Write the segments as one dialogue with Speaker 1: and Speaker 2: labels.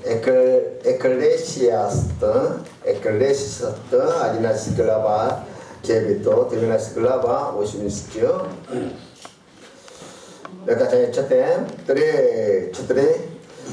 Speaker 1: Ecclesiastes ada segelaba 제비도 dengan segelaba 오시미스죠. Нека четем 3-4.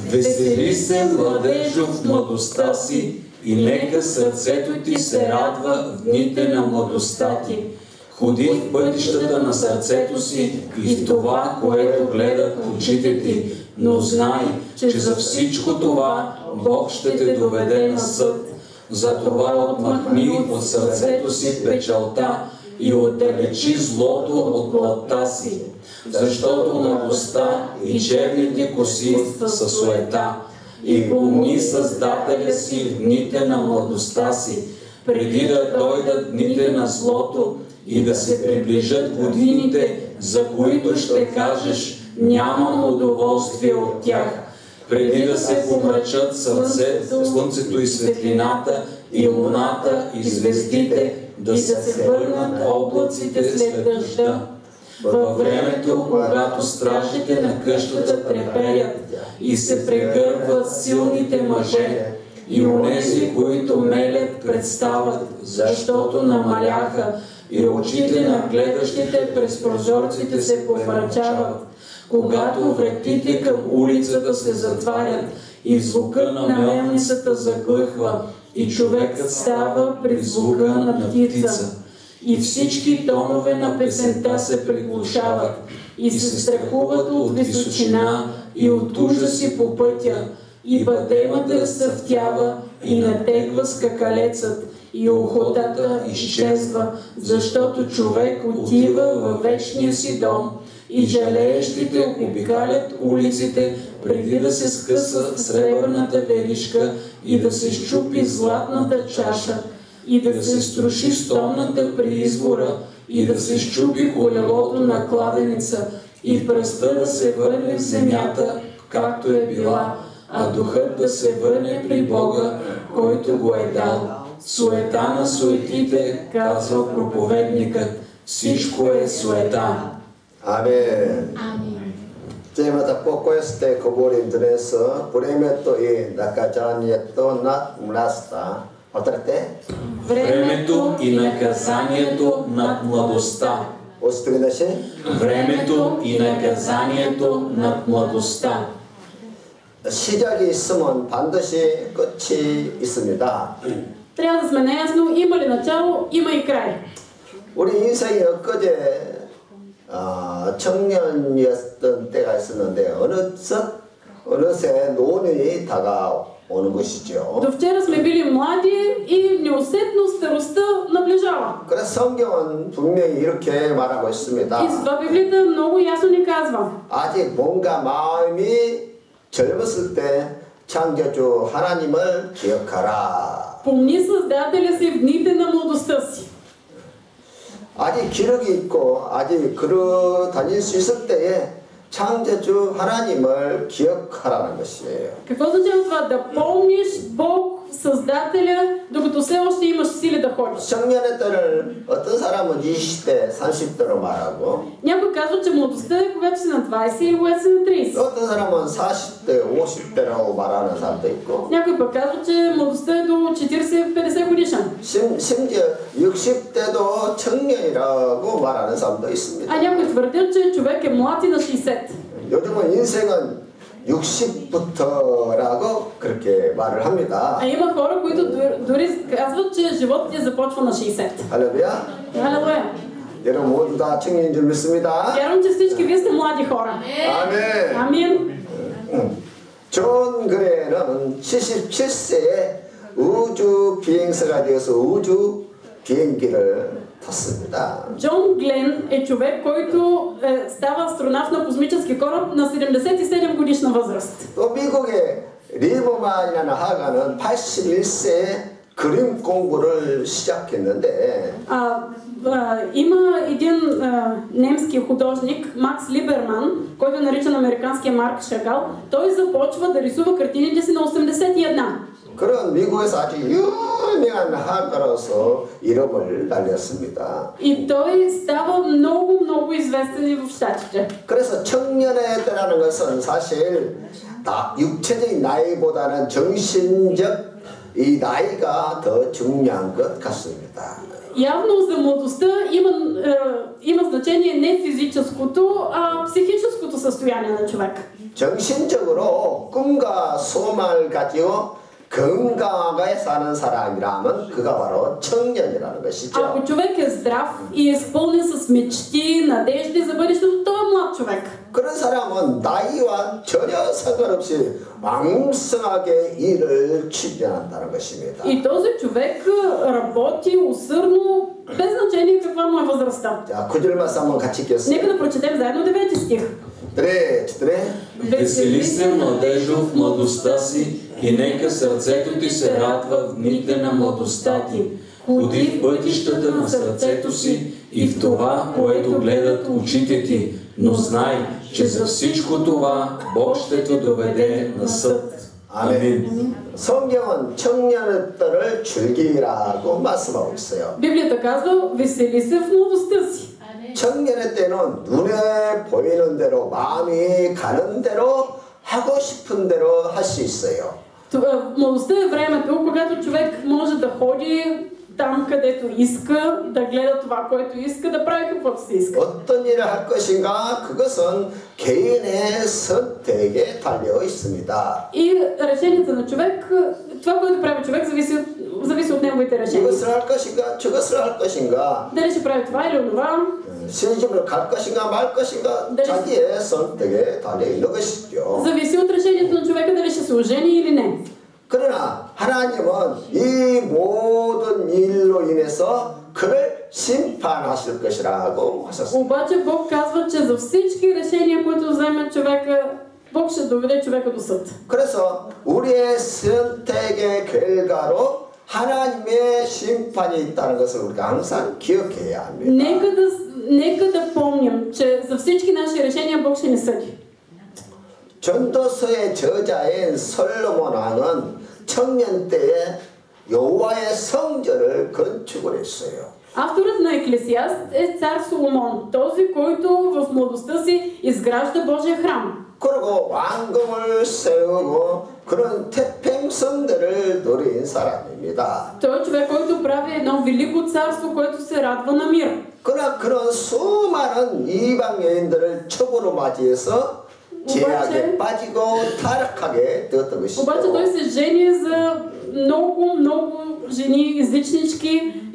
Speaker 2: Весели се, младежо, в младостта си, и нека сърцето ти се радва в дните на младостта ти. Ходи в пътищата на сърцето си и в това, което гледат очите ти, но знай, че за всичко това Бог ще те доведе на съд. Затова отмахни от сърцето си печалта и отдалечи злото от плътта си, защото младостта и черните коси са суета. И помни Създателя си в дните на младостта си, преди да дойдат дните на злото и да се приближат годините, за които ще кажеш: нямам удоволствие от тях. Преди да се помрачат слънцето и светлината, и луната, и звездите, да се върнат облаците след дъжда. Във времето, когато стражите на къщата треперят и се прегърбват силните мъже, и онези, които мелят, представят, защото намаляха, и очите на гледащите през прозорците се помрачават, когато вратите към улицата се затварят и звука на мелницата заглъхва, и човекът става при звука на птица. И всички тонове на песента се приглушават и се страхуват от височина и от ужаси по пътя, и бадемата разцъфтява и натегва скакалецът, и охотата изчезва, защото човек отива във вечния си дом, и жалеещите обикалят улиците, преди да се скъса сребърната веришка и да се счупи златната чаша, и да се струши стомната при извора, и да се счупи колелото на кладеница, и пръстта да се върне в земята, както е била, а духът да се върне при Бога, който го е дал. Суета на суетите, казва проповедникът, всичко е суета.
Speaker 1: Amen. Temata poco este cobor interesa, времето и наказанието над младостта. Отрете?
Speaker 2: Времето и наказанието над младостта.
Speaker 1: Още
Speaker 2: времето и наказанието над младостта.
Speaker 1: 시작이 있으면 반드시 끝이 있습니다.
Speaker 3: Трябва да сме наясно, има ли начало, има и край.
Speaker 1: 우리 인생이 엊그제 청년이었던 때가 있었는데 어느새 노년이 다가오는 것이죠.
Speaker 3: До вчера сме били млади и неусетно старостта наближава.
Speaker 1: 그래서 성경은 분명히 이렇게 말하고 있습니다.
Speaker 3: И затова Библията много ясно ни казва.
Speaker 1: 아직 뭔가 마음이 젊었을 때 창조주 하나님을 기억하라.
Speaker 3: Помни Създателя си в дните на младостта си.
Speaker 1: 아직 기력이 있고 아직 걸어 다닐 수 있을 때에 창조주 하나님을 기억하라는 것이에요.
Speaker 3: Какво означава това? Да помниш Бог, Създателя, докато все още имаш сили да ходиш.
Speaker 1: 청년의 때를 어떤 사람은 20대, 30대로 말하고
Speaker 3: Някой казва, че младостта е когато си на 20 или когато си на 30.
Speaker 1: 어떤 사람은 40대, 50대라고 말하는 사람도 있고
Speaker 3: Някой пък казва, че младостта е до 40-50 годишен.
Speaker 1: 심지어 60대도 청년이라고 말하는 사람도 있습니다.
Speaker 3: А някой твърдят, че човек е млад и на 60.
Speaker 1: 요즘은 인생은 60부터라고 그렇게 말을 합니다.
Speaker 3: А има хора, които дори казват, че животът ти започва на 60.
Speaker 1: 할렐루야.
Speaker 3: Халелуя.
Speaker 1: 여러분 모두 다 청년인 줄 믿습니다.
Speaker 3: Вярвам, че всички вие сте млади хора.
Speaker 1: 아멘.
Speaker 3: Амин.
Speaker 1: 존 그레는 77세에 우주 비행사가 되어서 우주 비행기를 탔습니다.
Speaker 3: Джон Глен е човек, който става астронавт на космически кораб на 77 годишна възраст.
Speaker 1: 또 미국의 리버만이라는 화가는 81세에 그림 공부를 시작했는데
Speaker 3: има един немски художник, Макс Либерман, който е наричан американския Марк Шагал. Той започва да рисува картините си на 81.
Speaker 1: 그런 미국에서 아주 유명한 화가로서 이름을 날렸습니다.
Speaker 3: И той става много известен и в щатите.
Speaker 1: 그래서 청년의 때라는 것은 사실 육체적인 나이보다는 정신적 이 나이가 더 중요한 것 같습니다.
Speaker 3: Явно за младостта има значение не физическото, а психическото състояние на човек.
Speaker 1: 정신적으로 꿈과 소망을 가지고 건강하게 사는 사람이라면 그가 바로 청년이라는 것이죠.
Speaker 3: Ако човек е здрав и е изпълнен с мечти, надежди за бъдещето, той е млад човек.
Speaker 1: 그런 사람은 나이와 전혀 상관없이 왕성하게 일을 추진한다는 것입니다.
Speaker 3: И този човек работи усърдно, без значение каква му е възрастта.
Speaker 1: 자, 9절 말씀 한번 같이 읽겠습니다.
Speaker 3: Нека да прочетем заедно 9 стих.
Speaker 2: Весели се, младежо, в младостта си и нека сърцето ти се радва в дните на младостта ти. Ходи в пътищата на сърцето си и в това, което гледат очите ти, но знай, че за всичко това Бог ще те доведе на съд. Амин.
Speaker 1: 성경은 청년들을 즐기라고 말씀하고 있어요.
Speaker 3: Библията казва, весели се в младостта си.
Speaker 1: 청년의 때는 눈에 보이는 대로 마음이 가는 대로 하고 싶은 대로 할 수 있어요.
Speaker 3: Младостта е времето, когато човек може да ходи там, където иска, да гледа това, което иска, да прави каквото си иска.
Speaker 1: 어떤 일을 할 것인가 그것은 개인의 선택에 달려 있습니다.
Speaker 3: И решението на човек, това, което прави човек, зависи от неговите решения.
Speaker 1: 이것을 할 것인가 저것을 할 것인가
Speaker 3: Дали ще прави това или онова,
Speaker 1: 시집을 갈 것인가 말 것인가 자기의 선택에 달려 있는 것이죠.
Speaker 3: зависи от решението на човека дали ще се ожени или не.
Speaker 1: 그러나 하나님은 이 모든 일로 인해서 그를 심판하실 것이라고 하셨습니다.
Speaker 3: Обаче Бог казва, че за всички решения, които вземе човека, Бог ще доведе човека до съд.
Speaker 1: 그래서 우리의 선택의 결과로 하나님의 심판이 있다는 것을 우리가 항상 기억해야 합니다.
Speaker 3: Нека да помним, че за всички наши решения Бог ще ни съди.
Speaker 1: 전도서의 저자인 솔로몬 왕은 청년 때에 여호와의 성전을 건축을 했어요.
Speaker 3: Авторът на Еклесиаст е цар Соломон, този, който в младостта си изгражда Божия храм.
Speaker 1: 그리고 왕궁을 세우고 그런 태평성들을 누린 사람입니다.
Speaker 3: Той е човек, който прави едно велико царство, което се радва на мир.
Speaker 1: 그러나 그런 수많은 이방 여인들을 첩으로 맞이해서 죄악에 빠지고 타락하게 되었던 것이죠.
Speaker 3: Обаче той се жени за много жени езичнички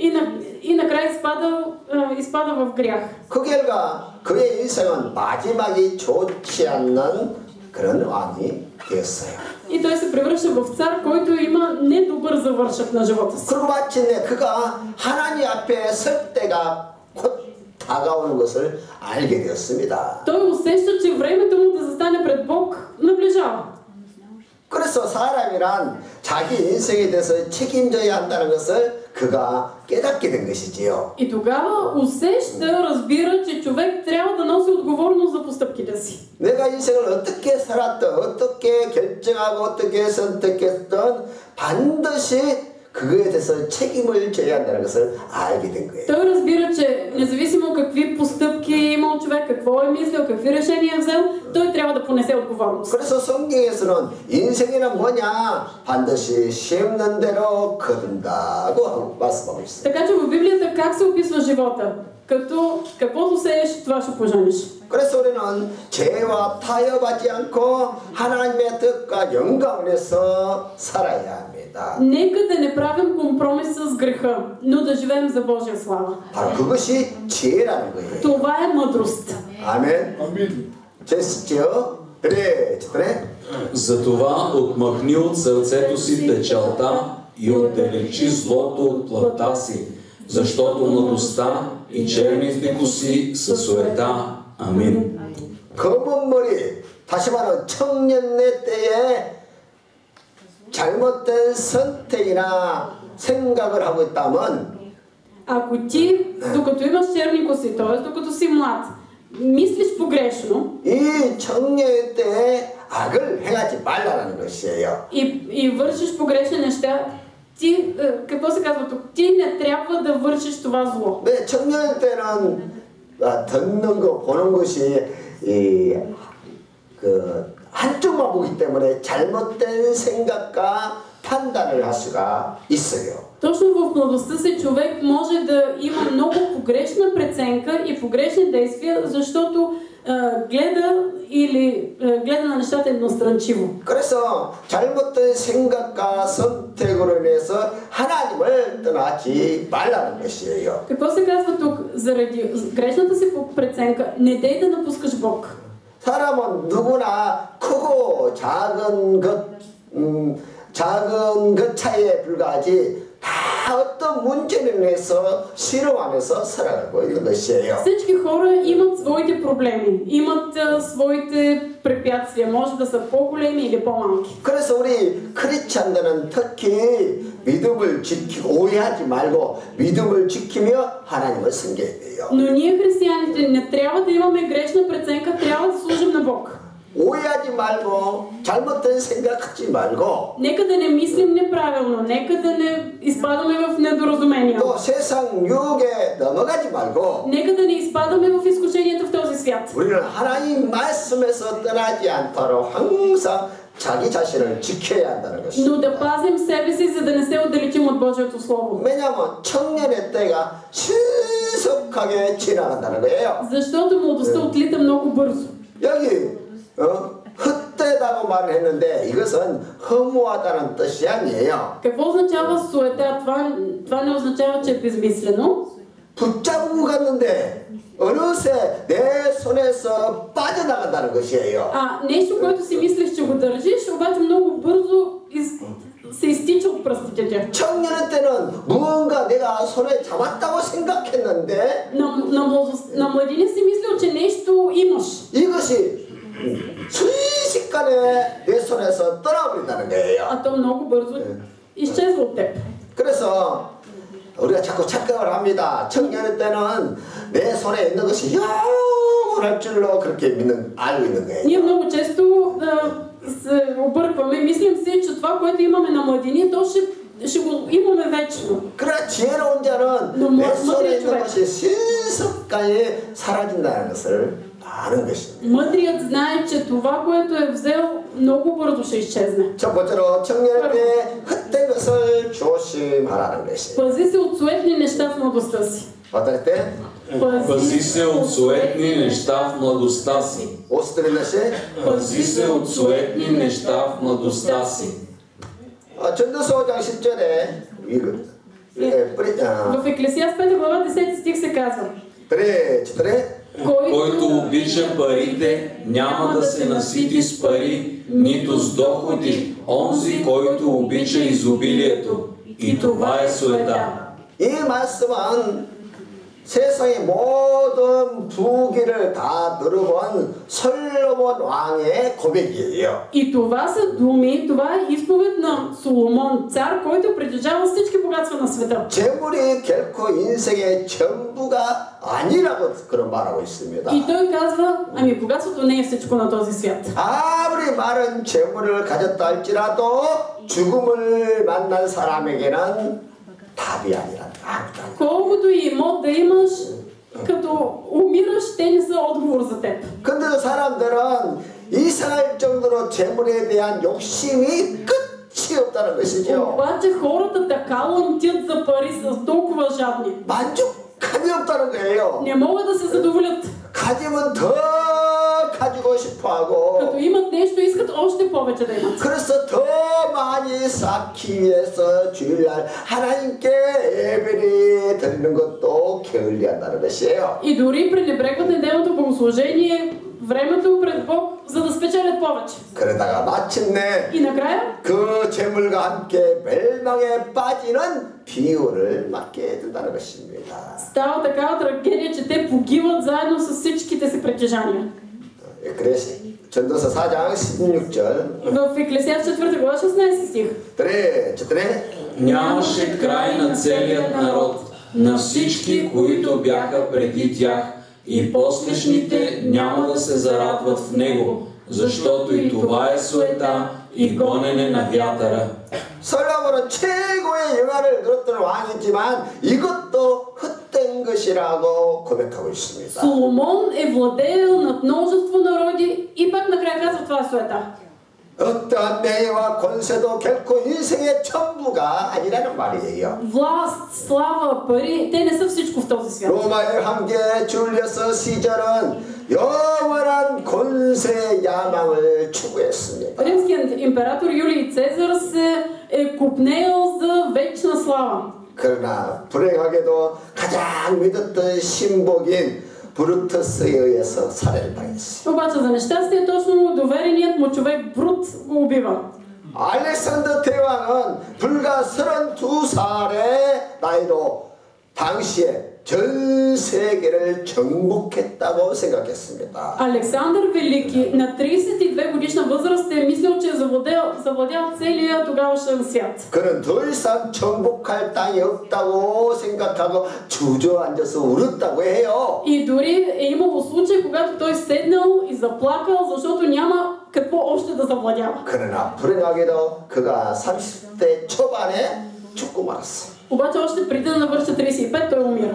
Speaker 3: и накрая изпада в грях.
Speaker 1: 그 결과 그의 인생은 마지막이 좋지 않는 그런 왕이 되었어요.
Speaker 3: И той се превръща в цар, който има недобър завършък на живота си.
Speaker 1: 그리고 마침내 그가 하나님 앞에 설 때가 곧 다가오는 것을 알게 되었습니다.
Speaker 3: Той усеща, че времето му да застане пред Бог наближава.
Speaker 1: 그래서 사람이란 자기 인생에 대해서 책임져야 한다는 것을 그가 깨닫게 된 것이지요.
Speaker 3: И тогава усеща, разбира, че човек трябва да носи отговорност за постъпките си.
Speaker 1: 내가 인생을 어떻게 살았든 어떻게 결정하고 어떻게 선택했든 반드시 그거에 대해서 책임을 져야 한다는 것을 알게 된 거예요.
Speaker 3: Той разбира, че независимо какви постъпки е имал човек, какво е мислил, какви решения е взел, той трябва да понесе отговорност.
Speaker 1: 그래서 성경에서는 인생이란 뭐냐? 반드시 심는 대로 거둔다고 말씀하고 있어요.
Speaker 3: Така че в Библията как се описва живота? Като каквото сееш, това ще поженеш.
Speaker 1: 그래서 우리는 죄와 타협하지 않고 하나님의 뜻과 영광을 위해서 살아야 합니다.
Speaker 3: Нека да не правим компромис с греха, но да живеем за Божия слава.
Speaker 1: 바로 그것이 지혜라는 거예요.
Speaker 3: Това е мъдрост.
Speaker 1: 아멘. 됐죠? 그래.
Speaker 2: Затова отмахни от сърцето си печалта и отдалечи злото от плътта си, защото младостта и черните коси са суета. Амин.
Speaker 1: 검은 머리, 다시 말하면 청년의 때에 잘못된 선택이나 생각을 하고 있다면
Speaker 3: Ако ти, докато имаш черни коси, т.е. докато си млад, мислиш погрешно
Speaker 1: 이 청년의 때에 악을 행하지 말라는 것이에요.
Speaker 3: и вършиш погрешни неща, ти, какво се казва тук? Ти не трябва да вършиш това зло.
Speaker 1: 네, 청년 때는 듣는 거 보는 것이 한쪽만 보기 때문에 잘못된 생각과 판단을 할 수가 있어요.
Speaker 3: Точно в младостта си човек може да има много погрешна преценка и погрешни действия, защото гледа на нещата едностранчиво.
Speaker 1: 그래서 잘못된 생각과 선택으로 인해서 하나님을 떠나지 말라는 것이에요.
Speaker 3: Какво се казва тук? Заради грешната си преценка не дей да напускаш Бог.
Speaker 1: 사람은 누구나 크고 작은 것 차이에 불과하지 다 어떤 문제를 인해서 실험하면서 살아가고 있는 것이에요.
Speaker 3: Всички хора имат своите проблеми, имат своите препятствия, може да са по-големи или по-малки.
Speaker 1: 그래서 우리 크리스찬들은 특히 믿음을 지키고 오해하지 말고 믿음을 지키며 하나님을 섬겨야 돼요.
Speaker 3: Но ние християните не трябва да имаме грешна преценка, трябва да служим на Бог.
Speaker 1: 오해하지 말고 잘못된 생각하지 말고
Speaker 3: Нека да не мислим неправилно, нека да не изпадаме в недоразумения.
Speaker 1: 또 세상 유혹에 넘어가지 말고
Speaker 3: Нека да не изпадаме в изкушенията в този свят.
Speaker 1: 우리는 하나님 말씀에서 떠나지 않도록 항상 자기 자신을 지켜야 한다는 것입니다.
Speaker 3: Но да пазим себе си, за да не се отдалечим от Божието Слово.
Speaker 1: 왜냐하면 청년의 때가 신속하게 지나간다는 거예요.
Speaker 3: Защото младостта отлита много бързо.
Speaker 1: 여기 헛되다고 말을 했는데 이것은 허무하다는 뜻이 아니에요.
Speaker 3: Какво означава суета? Това не означава, че е безмислено.
Speaker 1: 붙잡고 갔는데 어느새 내 손에서 빠져나간다는 것이에요.
Speaker 3: Нещо, което си мислиш, че го държиш, обаче много бързо се изтича от пръстите ти.
Speaker 1: 청년의 때는 무언가 내가 손에 잡았다고 생각했는데
Speaker 3: На младини си мислил, че нещо имаш.
Speaker 1: 이것이 순식간에 내 손에서 떠나버린다는 거예요.
Speaker 3: То много бързо изчезва от теб.
Speaker 1: 그래서 우리가 자꾸 착각을 합니다. 청년의 때는 내 손에 있는 것이 영원할 줄로 그렇게 알고 있는 거예요.
Speaker 3: Ние много често се объркваме, мислим си, че това, което имаме на младини, то ще го имаме вечно.
Speaker 1: 그러나 지혜로운 자는 내 손에 있는 것이 신속하게 사라진다는 것을 아는 것입니다.
Speaker 3: Мъдрият знае, че това, което е взел, много бързо ще изчезне.
Speaker 1: 첫 번째로 청년의 때 헛된 것을 조심하라는 것이에요.
Speaker 3: Пази се от суетни неща в младостта си.
Speaker 1: 어떨 때?
Speaker 2: Пази се от суетни неща в младостта си.
Speaker 1: Пази
Speaker 2: се от суетни неща в младостта си.
Speaker 1: 전도서 5장 10절에
Speaker 3: В Еклесиаст 5 глава 10 стих се казва:
Speaker 2: Който обича парите, няма да се насити с пари, нито с доходи. Онзи, който обича изобилието. И това е суета.
Speaker 1: 이 말씀은 세상의 모든 부귀를 다 누려본 솔로몬 왕의 고백이에요.
Speaker 3: И това са думи, това е изповед на Соломон, цар, който притежава всички богатства на света.
Speaker 1: 재물이 결코 인생의 전부가 아니라고 그런 말하고 있습니다.
Speaker 3: И той казва, богатството не е всичко на този свят.
Speaker 1: 아무리 많은 재물을 가졌다 할지라도 죽음을 만난 사람에게는 답이 아니란다.
Speaker 3: Колкото и имот да имаш, като умираш, те не са отговор за теб.
Speaker 1: 근데 사람들은 이상할 정도로 재물에 대한 욕심이 끝이 없다는 것이죠.
Speaker 3: обаче хората така ламтят за пари, са толкова жадни.
Speaker 1: 만족감이 없다는 거예요.
Speaker 3: Не могат да се задоволят.
Speaker 1: 가지면 더 가지고 싶어하고.
Speaker 3: като имат нещо, искат още повече да имат.
Speaker 1: 그래서 더 많이 쌓기 위해서 주일날 하나님께 예배를 드리는 것도 게을리한다는 것이에요.
Speaker 3: И дори пренебрегват неделното богослужение, времето пред Бог, за да спечелят повече.
Speaker 1: 그러다가 마침내
Speaker 3: И накрая
Speaker 1: 그 재물과 함께 멸망에 빠지는 비유를 맞게 된다는 것입니다.
Speaker 3: Става такава трагедия, че те погиват заедно с всичките си притежания.
Speaker 1: 그래서 전도서 4장 16절.
Speaker 3: В Еклесиаст 4 глава 16 стих.
Speaker 2: Нямаше край на целият народ, на всички, които бяха преди тях, и послешните няма да се зарадват в него, защото и това е суета и гонене на вятъра.
Speaker 1: 솔로몬은 최고의 영화를 누렸던 왕이지만 이것도 헛된 것이라고 고백하고 있습니다.
Speaker 3: Соломон е владеел над множество народи и пак накрая казва това е суета.
Speaker 1: 어떠한 명예와 권세도 결코 인생의 전부가 아니라는 말이에요.
Speaker 3: Власт, слава, пари, те не са всичко в този свят.
Speaker 1: 로마의 황제 줄리어스 시저는 영원한 권세의 야망을 추구했습니다.
Speaker 3: Римският император Юлий Цезар се е купнеел за вечна слава.
Speaker 1: 그러나 불행하게도 가장 믿었던 신복인 브루터스에 의해서 살해를 당했어요.
Speaker 3: Обаче за нещастие точно довереният му човек Брут го убива.
Speaker 1: 알렉산더 대왕은 불과 32살의 나이로 당시에 전 세계를 정복했다고 생각했습니다.
Speaker 3: Александър Велики на 32 годишна възраст е мислил, че е завладял целия тогавашен свят.
Speaker 1: 그는 더 이상 정복할 땅이 없다고 생각하고 주저앉아서 울었다고 해요.
Speaker 3: И дори е имало случай, когато той седнал и заплакал, защото няма какво още да завладява.
Speaker 1: 그러나 불행하게도 그가 30대 초반에 죽고 말았어.
Speaker 3: Обаче още преди да навърши 35, той умира.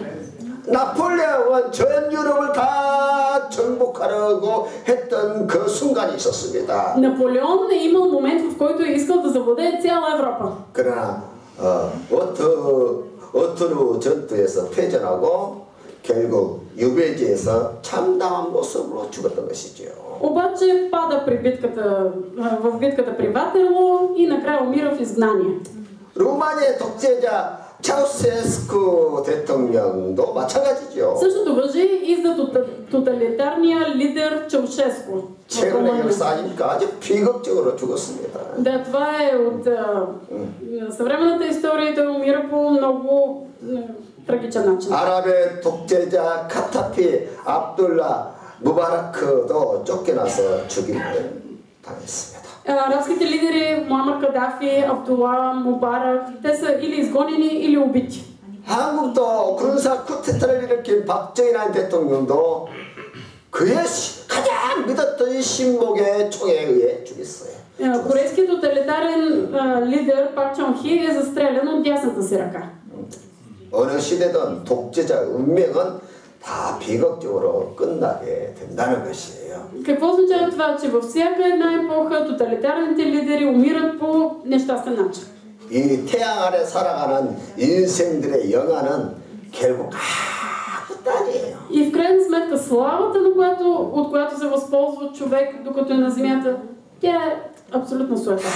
Speaker 1: 나폴레옹은 전 유럽을 다 정복하려고 했던 그 순간이 있었습니다.
Speaker 3: Наполеон е имал момент, в който е искал да завладее цяла Европа.
Speaker 1: 그러나 어투르 전투에서 패전하고 결국 유배지에서 참담한 모습으로 죽었던 것이죠.
Speaker 3: Обаче пада при в битката при Ватерлоо и накрая умира в изгнание.
Speaker 1: 루마니아의 독재자 차우세스쿠 대통령도 마찬가지죠.
Speaker 3: Същото важи и за тоталитарния лидер Чаушеско.
Speaker 1: 최근의 역사 아닙니까? 아주 비극적으로 죽었습니다.
Speaker 3: Да, това е от съвременната история и той умира по много трагичен начин.
Speaker 1: 아랍의 독재자 카타피 압둘라 무바라크도 쫓겨나서 죽임을 당했습니다.
Speaker 3: Арабските лидери Муамар Кадафи, Абдула, Мубарак, те са или изгонени, или убити.
Speaker 1: 한국도 군사 쿠데타를 일으킨 박정희 대통령도 그의 가장 믿었던 신복의 총에 의해 죽였어요.
Speaker 3: Корейският тоталитарен лидер Пак Чон Хи е застрелян от дясната си ръка.
Speaker 1: 어느 시대든 독재자 운명은 다 비극적으로 끝나게 된다는 것이에요.
Speaker 3: Какво означава това, че във всяка една епоха тоталитарните лидери умират по нещастен начин?
Speaker 1: 이 태양 아래 살아가는 인생들의 영화는 결국 아무것도 아니에요.
Speaker 3: И в крайна сметка славата, от която се възползва човек, докато е на земята, тя е абсолютно суета.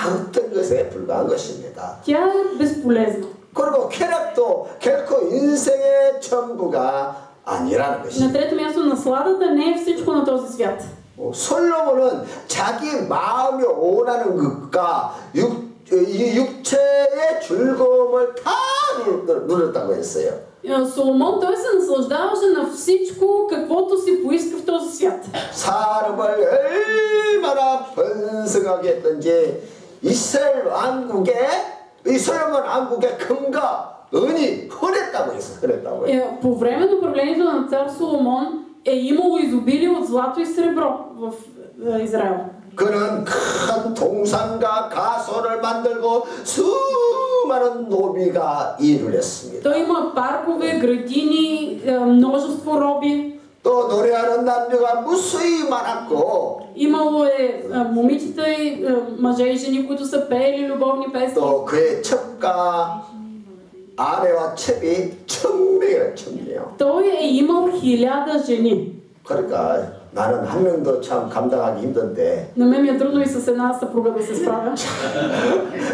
Speaker 1: 어떤 것에 불과한 것입니다.
Speaker 3: Тя е безполезна.
Speaker 1: 그리고 쾌락도 결코 인생의 전부가 아니라는 것입니다.
Speaker 3: На трето място, насладата не е всичко на този свят.
Speaker 1: 솔로몬은 자기 마음이 원하는 것과 육체의 즐거움을 다 누렸다고 했어요.
Speaker 3: Соломон, той се наслаждаваше на всичко, каквото си поиска в този свят.
Speaker 1: 사람을 얼마나 번성하게 했던지 이스라엘 왕국의 이 솔로몬 왕국의 금과 은이 흔했다고 했어요. 흔했다고.
Speaker 3: По време на управлението на цар Соломон е имало изобилие от злато и сребро в Израел.
Speaker 1: 그는 큰 동산과 가소를 만들고 수많은 노비가 일을 했습니다.
Speaker 3: Той има паркове, градини, множество роби.
Speaker 1: 또 노래하는 남녀가 무수히 많았고
Speaker 3: Имало е момичета и мъже и жени, които са пеели любовни песни.
Speaker 1: 또 그의 첩과 아내와 첩이 1000명이라 1000명.
Speaker 3: Той е имал 1000 жени.
Speaker 1: 그러니까 나는 한 명도 참 감당하기 힘든데
Speaker 3: На мен ми е трудно и с една съпруга да се справя.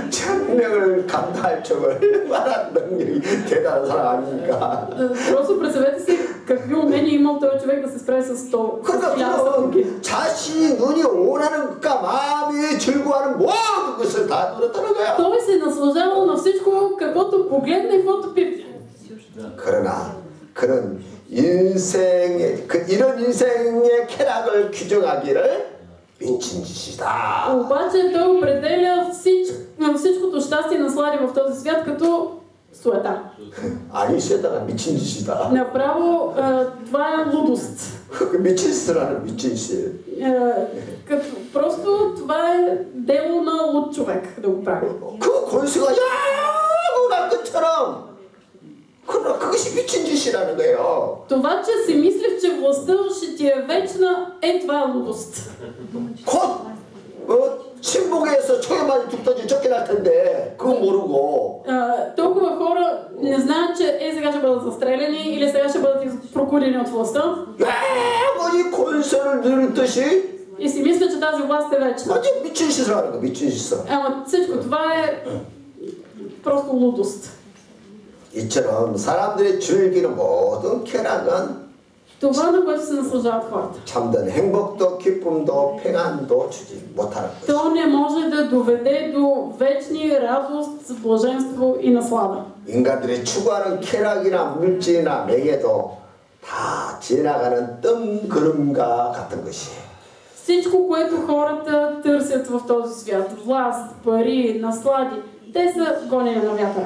Speaker 1: 1000명을 감당할 척을 얼마나 능력이 대단한 사람 아닙니까?
Speaker 3: Просто представете си какви умения имал този човек да се справи с 100 съпруги.
Speaker 1: 자신이 눈이 원하는 것과 마음이 즐거워하는 모든 것을 다 누렸다는 거야.
Speaker 3: Той се е наслаждавал на всичко, каквото погледне и каквото пипне.
Speaker 1: 그러나 그는 이런 인생의 쾌락을 규정하기를 미친 짓이다.
Speaker 3: Обаче той определя всичкото щастие и наслади в този свят като суета.
Speaker 1: 아니 쇠다가 미친 짓이다.
Speaker 3: Направо това е лудост.
Speaker 1: 미친 짓을 하는 미친 짓.
Speaker 3: Просто това е дело на луд човек да го прави.
Speaker 1: 그 권수가 야구날 것처럼 그러나 그 그것이 미친 짓이라는 거예요.
Speaker 3: Това, че си мислиш, че властта ще ти е вечна, това е лудост.
Speaker 1: 곧 신복에서 총에 맞아 죽든지 쫓겨날 텐데 그거 모르고.
Speaker 3: Толкова хора не знаят, че сега ще бъдат застреляни или сега ще бъдат прокурени от властта.
Speaker 1: 이 권세를 누릴
Speaker 3: И си мисля, че тази власт е вечна.
Speaker 1: 아주 미친 짓을 하는 거, 미친 짓을.
Speaker 3: Ама всичко това е просто лудост.
Speaker 1: 이처럼 사람들이 즐기는 모든 쾌락은
Speaker 3: Това, на което се наслаждават хората.
Speaker 1: 참된 행복도 기쁨도 평안도 주지 못하는 것이.
Speaker 3: То не може да доведе до вечни радост, блаженство и наслада.
Speaker 1: 인간들이 추구하는 쾌락이나 물질이나 명예도 다 지나가는 뜸구름과 같은 것이에요.
Speaker 3: Всичко, което хората търсят в този свят, власт, пари, наслади, те са гонени на вятъра.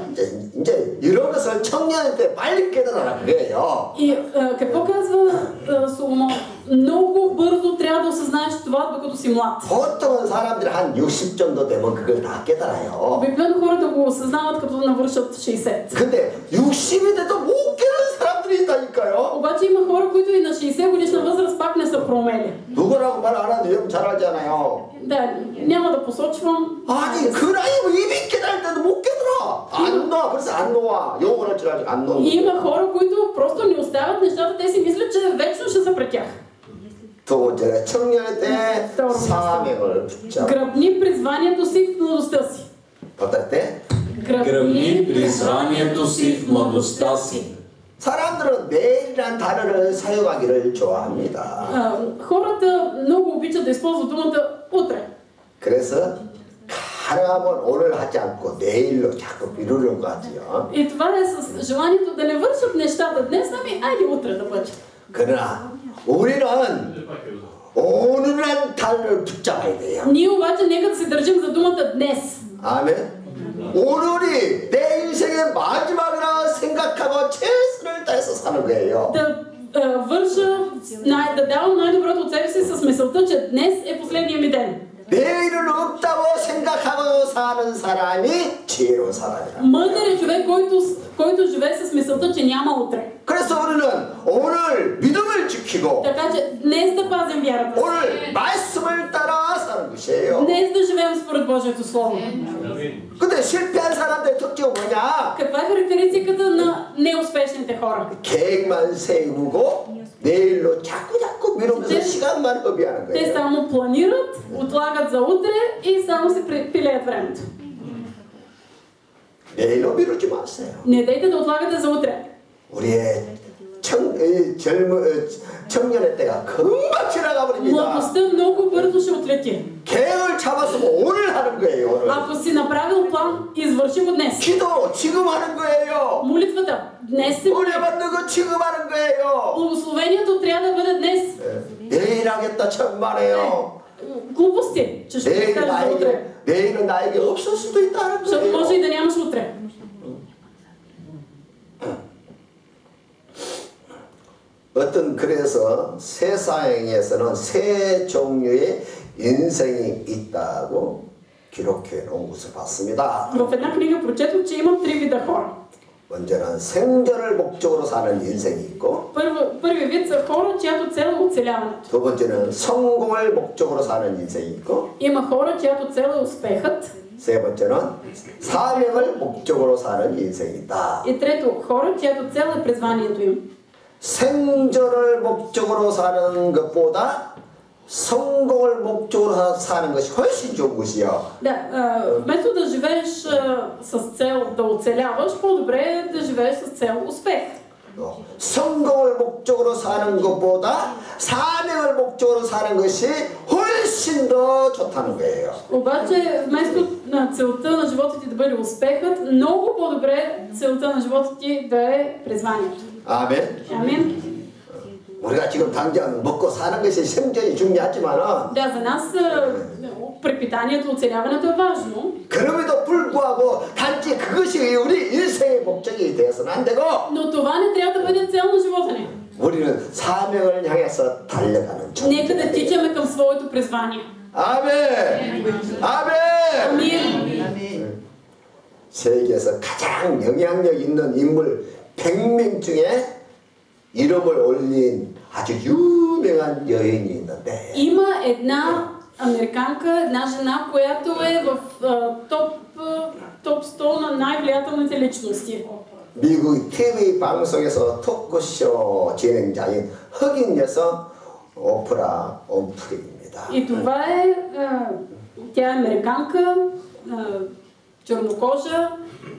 Speaker 1: 이제 이런 것을 청년 때 빨리 깨달아라 그거예요.
Speaker 3: И какво казва Соломон? Много бързо трябва да осъзнаеш това, докато си млад.
Speaker 1: 보통은 사람들이 한 60 정도 되면 그걸 다 깨달아요.
Speaker 3: Обикновено хората го осъзнават, като навършат 60.
Speaker 1: 근데 60이 돼도 못 깨달은 사람들이 있다니까요.
Speaker 3: Обаче има хора, които и на 60 годишна възраст пак не са проумели.
Speaker 1: 누구라고 말 안 하는데 여러분 잘 알잖아요.
Speaker 3: Да, няма да посочвам.
Speaker 1: 아니 그 나이면 이미 깨달을 때도 못 깨달아. 안 놔. 그래서 안 놓아. 영원할 줄 알지 안 놓아.
Speaker 3: Има хора, които просто не оставят нещата, те си мислят, че вечно ще са пред тях.
Speaker 1: 두 번째는 청년 때 사명을 붙잡아.
Speaker 3: Гръбни призванието си в младостта си.
Speaker 1: 어떨 때?
Speaker 2: Гръбни призванието си в младостта си.
Speaker 1: 사람들은 내일이란 단어를 사용하기를 좋아합니다.
Speaker 3: Хората много обичат да използват думата утре.
Speaker 1: 그래서 가능하면 오늘 하지 않고 내일로 자꾸 미루려고 하지요.
Speaker 3: И това е с желанието да не вършат нещата днес, ами айде утре да бъде.
Speaker 1: 그러나 우리는 오늘이란 단어를 붙잡아야 돼요.
Speaker 3: Ние обаче нека да се държим за думата днес.
Speaker 1: 아멘. 오늘이 내 인생의 마지막이라 생각하고 최선을 다해서 사는 거예요.
Speaker 3: Да върша, да давам най-доброто от себе си с мисълта, че днес е последния ми ден.
Speaker 1: 내일은 없다고 생각하고 사는 사람이 지혜로운 사람이야.
Speaker 3: Мъдър е човек, който живее с мисълта, че няма утре.
Speaker 1: 그래서 우리는 오늘 믿음을 지키고
Speaker 3: Така че днес да пазим вярата.
Speaker 1: 오늘 말씀을 따라 사는 것이에요.
Speaker 3: Днес да живеем според Божието Слово.
Speaker 1: 근데 실패한 사람들의 특징은 뭐냐?
Speaker 3: Каква е характеристиката на неуспешните хора?
Speaker 1: 계획만 세우고 내일로 자꾸 미루면서 시간만 허비하는
Speaker 3: Те
Speaker 1: 거예요.
Speaker 3: само планират, отлагат за утре и само се пилеят времето.
Speaker 1: 내일로 미루지 마세요.
Speaker 3: Не дейте да отлагате за утре.
Speaker 1: 우리의 청년의 때가 금방 지나가 버립니다.
Speaker 3: Младостта много бързо ще отлети.
Speaker 1: 계획을 잡았으면 오늘 하는 거예요. 오늘.
Speaker 3: Ако си направил план, извърши го днес.
Speaker 1: 기도 지금 하는 거예요.
Speaker 3: Молитвата днес се моли.
Speaker 1: 은혜 받는 거 지금 하는 거예요.
Speaker 3: Благословението трябва да бъде днес.
Speaker 1: 내일 하겠다 천만에요.
Speaker 3: Глупости, че ще се кажеш за утре.
Speaker 1: 내일은 나에게 없을 수도 있다는
Speaker 3: Защото може
Speaker 1: 거예요.
Speaker 3: и да нямаш утре.
Speaker 1: 어떤 그래서 세상에서는 세 종류의 인생이 있다고 기록해 놓은 것을 봤습니다.
Speaker 3: В една книга прочетох, че има три вида хора.
Speaker 1: 먼저는 생존을 목적으로 사는 인생이 있고,
Speaker 3: Първият вид са хора, чиято цел е оцеляването.
Speaker 1: 두 번째는 성공을 목적으로 사는 인생이 있고,
Speaker 3: Има хора, чиято цел е успехът.
Speaker 1: 세 번째는 사명을 목적으로 사는 인생이 있다.
Speaker 3: И трето, хора, чиято цел е призванието им.
Speaker 1: 생존을 목적으로 사는 것보다 성공을 목적으로 사는 것이 훨씬 좋은 것이요.
Speaker 3: Да, вместо да живееш с цел да оцеляваш, по-добре е да живееш с цел успех.
Speaker 1: 성공을 목적으로 사는 것보다 사명을 목적으로 사는 것이 훨씬 더 좋다는 거예요.
Speaker 3: Обаче, вместо целта на живота ти да бъде успехът, много по-добре целта на живота ти да е призванието.
Speaker 1: 아멘.
Speaker 3: Амин.
Speaker 1: 우리가 지금 당장 먹고 사는 것이 생존이 중요하지만은
Speaker 3: Да, за нас препитанието, оцеляването е важно.
Speaker 1: 그럼에도 불구하고 단지 그것이 우리 인생의 목적이 되어서는 안 되고
Speaker 3: Но това не трябва да бъде цел на живота ни.
Speaker 1: 우리는 사명을 향해서 달려가는
Speaker 3: Нека да тичаме към своето призвание.
Speaker 1: 아멘. 아멘.
Speaker 3: Амин.
Speaker 1: 세계에서 가장 영향력 있는 인물 100명 중에 이름을 올린 아주 유명한 여인이 있는데
Speaker 3: Има една американка, една жена, която е в топ 100 на най-влиятелните личности.
Speaker 1: 미국 TV 방송에서 토크쇼 진행자인 흑인 여성 오프라 윈프리입니다.
Speaker 3: И това е, тя е американка, чернокожа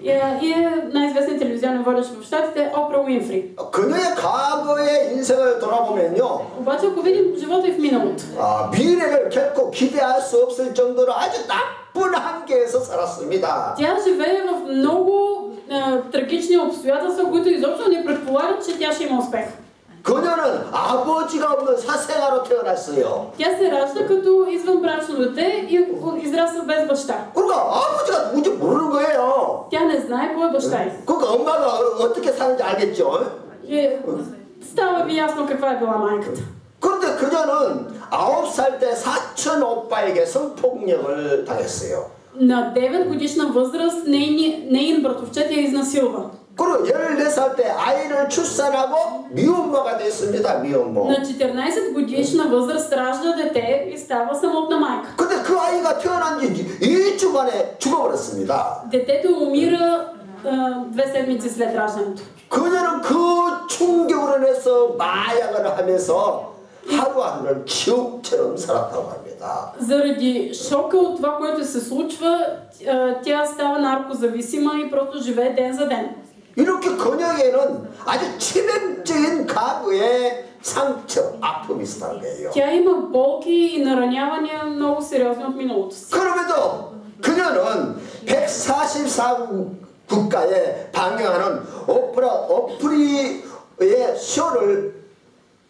Speaker 3: и е най-известен телевизионен водещ в щатите Опра Уинфри.
Speaker 1: 그녀의 과거의 인생을 돌아보면요,
Speaker 3: Обаче ако видим живота и в миналото,
Speaker 1: 미래를 결코 기대할 수 없을 정도로 아주 나쁜 한계에서 살았습니다.
Speaker 3: тя живее в много трагични обстоятелства, които изобщо не предполагат, че тя ще има успех.
Speaker 1: 그녀는 아버지가 없는 사생아로 태어났어요.
Speaker 3: Тя се ражда като извънбрачно дете и израства без баща.
Speaker 1: 그러니까 아버지가 누군지 모르는 거예요.
Speaker 3: Тя не знае кой е баща й.
Speaker 1: 그러니까 엄마가 어떻게 사는지 알겠죠?
Speaker 3: И става ви ясно каква е била майката.
Speaker 1: 그런데 그녀는 9살 때 사촌 오빠에게 성폭력을 당했어요.
Speaker 3: На 9 годишна възраст нейн братовчет я изнасилва.
Speaker 1: 그리고 14살 때 아이를 출산하고 미혼모가 됐습니다. 미혼모.
Speaker 3: На 14 годишна възраст ражда дете и става самотна майка.
Speaker 1: 근데 그 아이가 태어난 지 2주 만에 죽어버렸습니다.
Speaker 3: Детето умира 2 седмици след раждането.
Speaker 1: 그녀는 그 충격으로 인해서 마약을 하면서 하루하루를 지옥처럼 살았다고 합니다.
Speaker 3: Заради шока от това, което се случва, тя става наркозависима и просто живее ден за ден.
Speaker 1: 이렇게 그녀에게는 아주 치명적인 가부의 상처, 아픔이 있었다는 거예요.
Speaker 3: Тя има болки и наранявания много сериозни от миналото си.
Speaker 1: 그럼에도 그녀는 144국가에 방영하는 오프리의 쇼를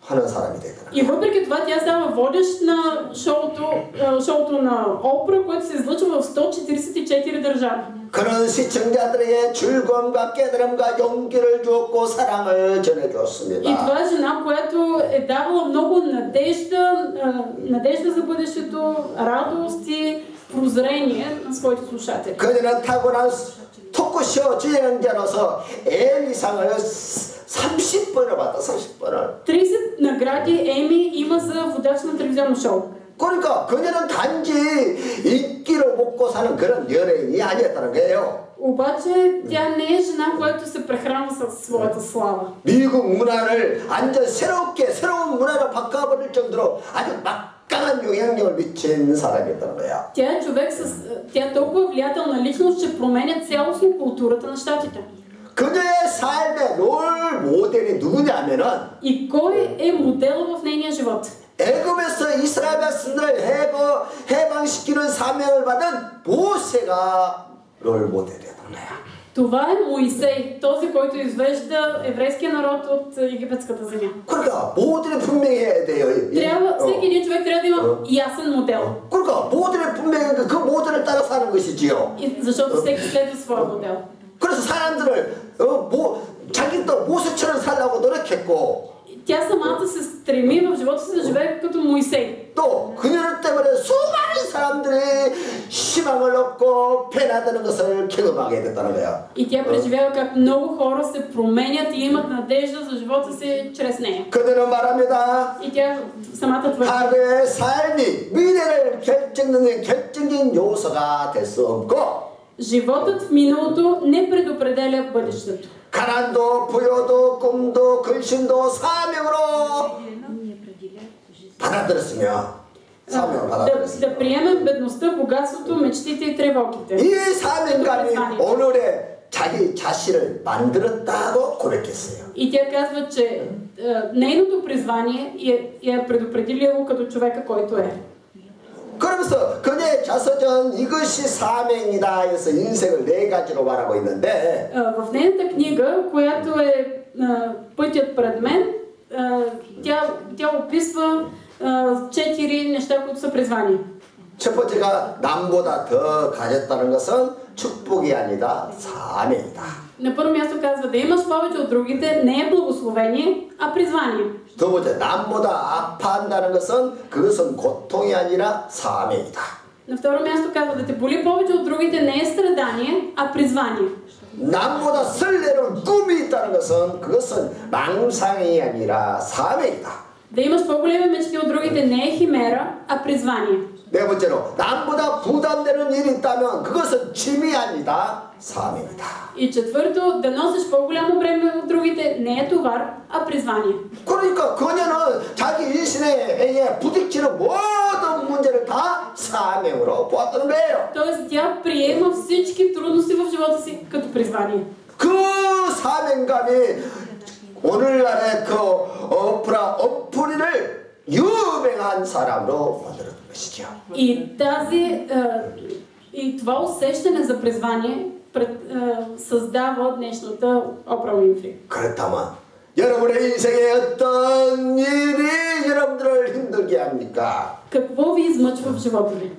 Speaker 1: 하는 사람이 되더라고요.
Speaker 3: И въпреки това тя става водещ на шоуто на Опра, което се излъчва в 144 държави.
Speaker 1: 그런 시청자들에게 즐거움과 깨달음과 용기를 주었고 사랑을 전해주었습니다.
Speaker 3: И това е жена, която е давала много надежда за бъдещето, радост и прозрение на своите слушатели.
Speaker 1: 그녀는 타고난 토크쇼 진행자로서 에미상을 30번을 받다. 30번을.
Speaker 3: 30 награди Еми има за водач на телевизионно шоу.
Speaker 1: 그러니까 그녀는 단지 인기로 먹고 사는 그런 연예인이 아니었다는 거예요.
Speaker 3: обаче тя не е жена, която се прехранва със своята слава.
Speaker 1: 미국 문화를 완전 새로운 문화로 바꿔버릴 정도로 아주 막강한 영향력을 미친 사람이었다는 거야.
Speaker 3: Тя е човек тя е толкова влиятелна личност, че променя цялостно културата на щатите.
Speaker 1: 그녀의 삶의 롤 모델이 누구냐면은
Speaker 3: И кой е модел в нейния живот?
Speaker 1: 애굽에서 이스라엘 백성들을 해방시키는 사명을 받은 모세가 롤 모델이었던 거야.
Speaker 3: Това е Моисей, този, който извежда еврейския народ от египетската земя.
Speaker 1: 그러니까 모델이 분명해야 돼요.
Speaker 3: Всеки един човек трябва да има ясен модел.
Speaker 1: 그러니까 모델이 분명해 그 모델을 따라 사는 것이지요.
Speaker 3: Защото всеки следва своя модел.
Speaker 1: 그래서 사람들을 자기도 모세처럼 살려고 노력했고.
Speaker 3: Тя самата се стреми в живота си да живее като Моисей.
Speaker 1: 또 그녀 때문에 수많은 사람들이 희망을 얻고 변화되는 것을 경험하게 됐다는 거야.
Speaker 3: И тя преживява как много хора се променят и имат надежда за живота си чрез нея.
Speaker 1: 그들은 말합니다.
Speaker 3: И тя самата твърди.
Speaker 1: 과거의 삶이 미래를 결정짓는 결정적인 요소가 될 수 없고.
Speaker 3: Животът в миналото не предопределя бъдещето.
Speaker 1: 가난도 부여도 꿈도 근심도 사명으로 받아들였으며 사명을 받아들였으며
Speaker 3: Да приемем бедността, богатството, мечтите и тревогите.
Speaker 1: 이 사명감이 오늘의 자기 자신을 만들었다고 고백했어요.
Speaker 3: И тя казва, че нейното призвание я предопределило като човека, който е.
Speaker 1: 그러면서 그녀의 자서전 이것이 사명이다 해서 인생을 4가지로 말하고 있는데
Speaker 3: в нейната книга, която е пътят пред мен, тя описва 4 неща, които са призвани.
Speaker 1: 첫 번째가 남보다 더 가졌다는 것은 축복이 아니다 사명이다.
Speaker 3: На първо място казва да имаш повече от другите не е благословение, а призвание.
Speaker 1: 두 번째 남보다 아파한다는 것은 그것은 고통이 아니라 사명이다.
Speaker 3: На второ място казва да те боли повече от другите не е страдание, страдание, а призвание.
Speaker 1: 남보다 설레는 꿈이 있다는 것은 그것은 망상이 아니라 사명이다.
Speaker 3: Да имаш по-големи мечти от другите не е химера, а призвание.
Speaker 1: 네 번째로 남보다 부담되는 일이 있다면 그것은 취미 아니다. 사명이다.
Speaker 3: И четвърто, да носиш по-голямо бреме от другите не е товар, а призвание.
Speaker 1: 그러니까 그녀는 자기 인생에 부딪히는 모든 문제를 다 사명으로 보았다는 거예요.
Speaker 3: Тоест тя приема всички трудности в живота си като призвание.
Speaker 1: 그 사명감이 오늘날의 그 오프라 옴프리를 유명한 사람으로 만들었던 것이죠.
Speaker 3: И това усещане за призвание създава днешната Опра Уинфри.
Speaker 1: 그렇다면 여러분의 인생에 어떤 일이 여러분들을 힘들게 합니까?
Speaker 3: Какво ви измъчва в живота ви?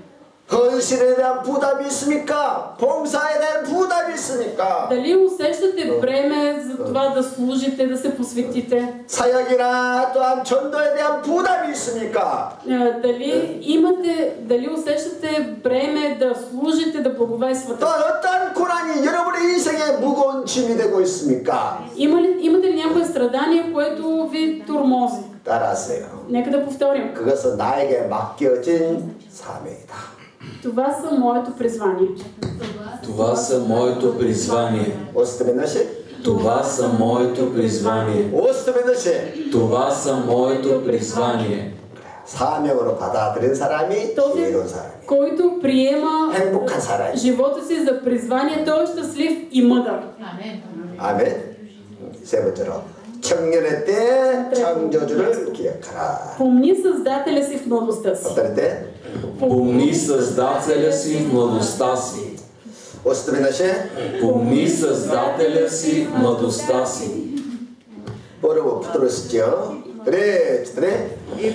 Speaker 1: 헌신에 대한 부담이 있습니까? 봉사에 대한 부담이 있습니까?
Speaker 3: Дали усещате бреме за това да служите, да се посветите?
Speaker 1: 사역이나 또한 전도에 대한 부담이 있습니까?
Speaker 3: Дали усещате бреме да служите, да благовествате?
Speaker 1: 또 어떤 고난이 여러분의 인생에 무거운 짐이 되고 있습니까?
Speaker 3: Имате ли някое страдание, което ви тормози?
Speaker 1: 따라하세요.
Speaker 3: Нека да повторим.
Speaker 1: 그것은 나에게 맡겨진 사명이다.
Speaker 3: Това са моето призвание.
Speaker 2: Това са моето призвание.
Speaker 1: 오스트맨 너시?
Speaker 2: Това са моето призвание.
Speaker 1: 오스트맨 너시?
Speaker 2: Това са моето призвание.
Speaker 1: 사명으로 받아들인 사람이 지혜로운 사람이.
Speaker 3: Който приема
Speaker 1: 행복한 사람이.
Speaker 3: живота си за призвание, той е щастлив и мъдър.
Speaker 1: 아멘. 세 번째로 청년의 때 창조주를 기억하라.
Speaker 3: Помни Създателя си в младостта си.
Speaker 1: 어떨 때?
Speaker 2: Помни Създателя си в младостта си.
Speaker 1: 오스트맨 너시?
Speaker 2: Помни Създателя си в младостта си.
Speaker 1: първо 부드러우시죠? 그래.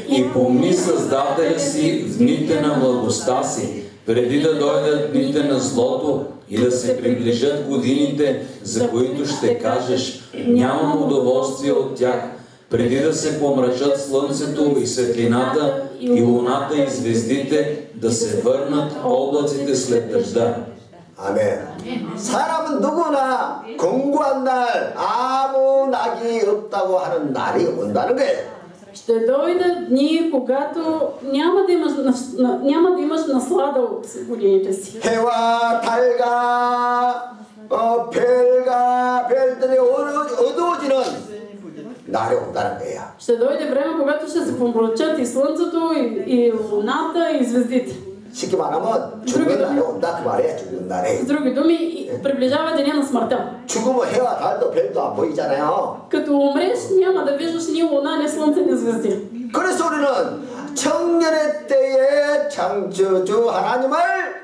Speaker 2: И помни Създателя си в дните на младостта си, преди да дойдат дните на злото и да се приближат годините, за които ще кажеш, нямам удоволствие от тях, преди да се помрачат слънцето и светлината, и луната и звездите, да се върнат облаците след дъжда.
Speaker 1: 아멘. 사람은 누구나 공고한 날 아무 낙이 없다고 하는 날이 온다는 거예요.
Speaker 3: Ще дойдат дни, когато няма да имаш наслада от годините си.
Speaker 1: 해와 달과 별들이 어두워지는 날이 온다는 거예요.
Speaker 3: Ще дойде време, когато ще се помрачат и слънцето, и луната, и звездите.
Speaker 1: 쉽게 말하면 죽는 날이 온다 그 말이에요. 죽는 날이.
Speaker 3: С други думи, приближава деня на смъртта.
Speaker 1: 죽으면 해와 달도 별도 안 보이잖아요.
Speaker 3: Като умреш, няма да виждаш ни луна, ни слънце, ни звезди.
Speaker 1: 그래서 우리는 청년의 때에 창조주 하나님을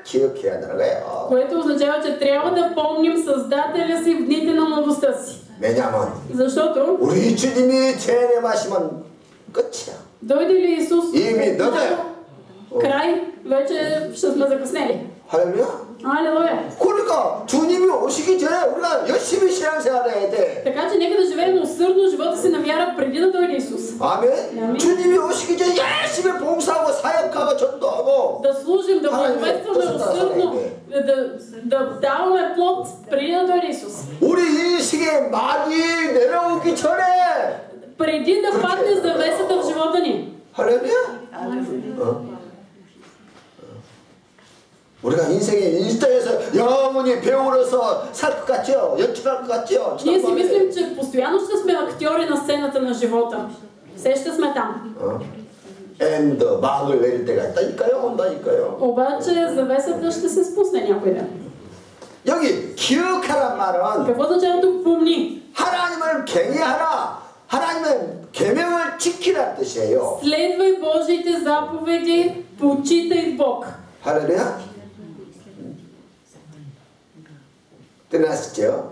Speaker 1: 기억해야 한다는 거예요.
Speaker 3: Което означава, че трябва да помним Създателя си в дните на младостта си.
Speaker 1: 왜냐하면
Speaker 3: Защото
Speaker 1: 우리 주님이 재림하시면 끝이야.
Speaker 3: дойде ли Исус,
Speaker 1: 이미 늦어요.
Speaker 3: край, вече ще сме закъснели.
Speaker 1: 할렐루야.
Speaker 3: Алелуя!
Speaker 1: 그러니까 주님이 오시기 전에 우리가 열심히 신앙생활 해야 돼.
Speaker 3: Така че нека да живеем усърдно живота си на вяра преди да дойде Исус.
Speaker 1: 아멘. 주님이 오시기 전에 열심히 봉사하고 사역하고 전도하고
Speaker 3: Да служим, да благовестваме усърдно, да даваме плод преди да дойде Исус.
Speaker 1: 우리 인생에 막이 내려오기 전에
Speaker 3: Преди да падне завесата в живота ни.
Speaker 1: 할렐루야. 우리가 인생의 일터에서 영원히 배우러서 살 것 같죠? 연출할 것 같죠?
Speaker 3: Ние си мислим, че постоянно ще сме актьори на сцената на живота. Все ще сме там.
Speaker 1: 엔드 막을 내릴 때가 있다니까요? 온다니까요?
Speaker 3: Обаче завесата ще се спусне някой ден.
Speaker 1: 여기 기억하란 말은
Speaker 3: Какво означава тук помни?
Speaker 1: 하나님을 경외하라. 하나님의 계명을 지키라는 뜻이에요.
Speaker 3: Следвай Божиите заповеди, почитай Бог.
Speaker 1: 할렐루야. Тринадцатият.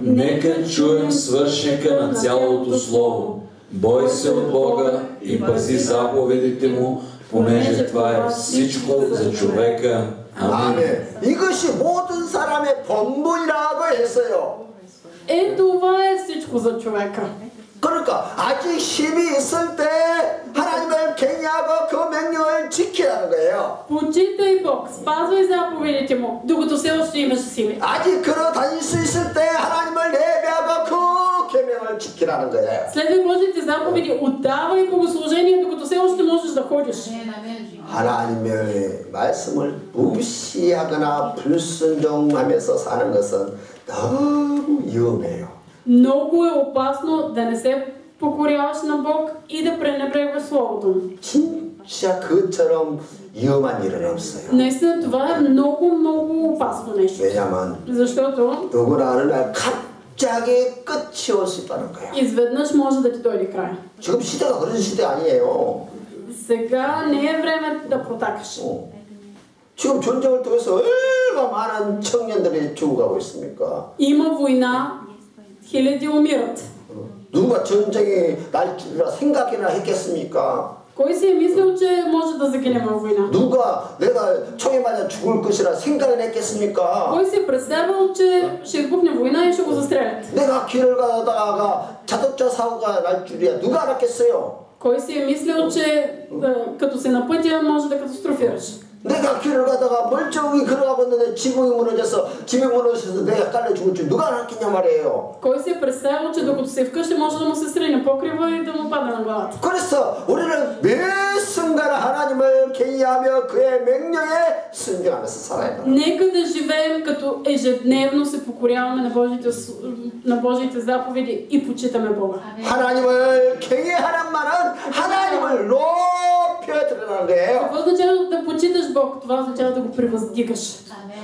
Speaker 2: Нека чуем свършека на цялото слово. Бой се от Бога и пази заповедите му, понеже това е всичко за човека. Амин.
Speaker 1: 이것이 모든 사람의 본분이라고 했어요.
Speaker 3: Това е всичко за човека.
Speaker 1: 그러니까 아직 힘이 있을 때 하나님을 갱의하고 그 명령을 지키라는 거예요.
Speaker 3: Почитай Бог, спазвай заповедите му, докато все още имаш сили.
Speaker 1: 아직 걸어 다닐 수 있을 때 하나님을 예배하고 그 계명을 지키라는 거예요.
Speaker 3: Следвай Божите заповеди, отдавай богослужение, докато все още можеш да ходиш.
Speaker 1: 하나님의 말씀을 무시하거나 불순종하면서 사는 것은 너무 위험해요.
Speaker 3: Много е опасно да не се покоряваш на Бог и да пренебрегваш Словото му.
Speaker 1: 진짜 그처럼 위험한 일은 없어요.
Speaker 3: Наистина това е много опасно нещо.
Speaker 1: 왜냐하면
Speaker 3: Защото
Speaker 1: 누구나 어느 날 갑자기 끝이 올 수 있다는 거예요.
Speaker 3: изведнъж може да ти дойде края.
Speaker 1: 지금 시대가 그런 시대 아니에요.
Speaker 3: Сега не е време да протакаш.
Speaker 1: 지금 전쟁을 통해서 얼마나 많은 청년들이 죽어가고 있습니까?
Speaker 3: Има война, хиляди умират.
Speaker 1: 누가 전쟁이 날 줄이라 생각이나 했겠습니까?
Speaker 3: Кой си е мислил, че може да загине във война?
Speaker 1: 누가 내가 총에 맞아 죽을 것이라 생각을 했겠습니까?
Speaker 3: Кой си е представил, че ще избухне война и ще го застрелят?
Speaker 1: 내가 길을 가다가 자동차 사고가 날 줄이야 누가 알았겠어요?
Speaker 3: Кой си е мислил, че като се на пътя може да катастрофираш?
Speaker 1: 내가 길을 가다가 멀쩡히 걸어가고 있는데 지붕이 무너져서 내가 깔려 죽을 줄 누가 알았겠냐 말이에요.
Speaker 3: Кой си е представил, че докато се вкъщи може да му се срине покрива и да му падне на главата?
Speaker 1: 그래서 우리는 매 순간 하나님을 경외하며 그의 명령에 순종하면서 살아야 된다.
Speaker 3: Нека да живеем като ежедневно се покоряваме на Божиите заповеди и почитаме Бога.
Speaker 1: 하나님을 경외하는 말은 하나님을 높여드리는 거예요.
Speaker 3: Какво означава да почиташ Бог? Това означава да го превъздигаш.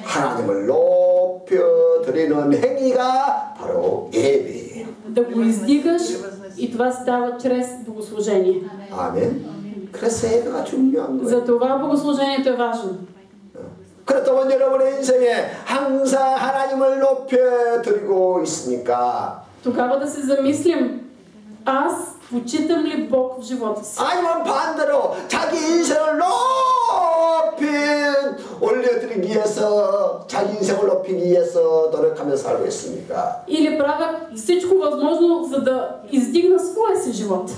Speaker 1: 하나님을 높여드리는 행위가 바로 예배예요.
Speaker 3: Да го издигаш и това става чрез богослужение.
Speaker 1: 아멘. 그래서 예배가 중요한 거예요.
Speaker 3: Затова богослужението е важно.
Speaker 1: 그렇다면 여러분의 인생에 항상 하나님을 높여드리고 있습니까?
Speaker 3: Тогава да се замислим, аз почитам ли Бог в живота си?
Speaker 1: 아니면 반대로 자기 인생을 높이 올려드리기 위해서 자기 인생을 높이기 위해서 노력하며 살고 있습니까?
Speaker 3: Или правя всичко възможно, за да издигна своя си живот?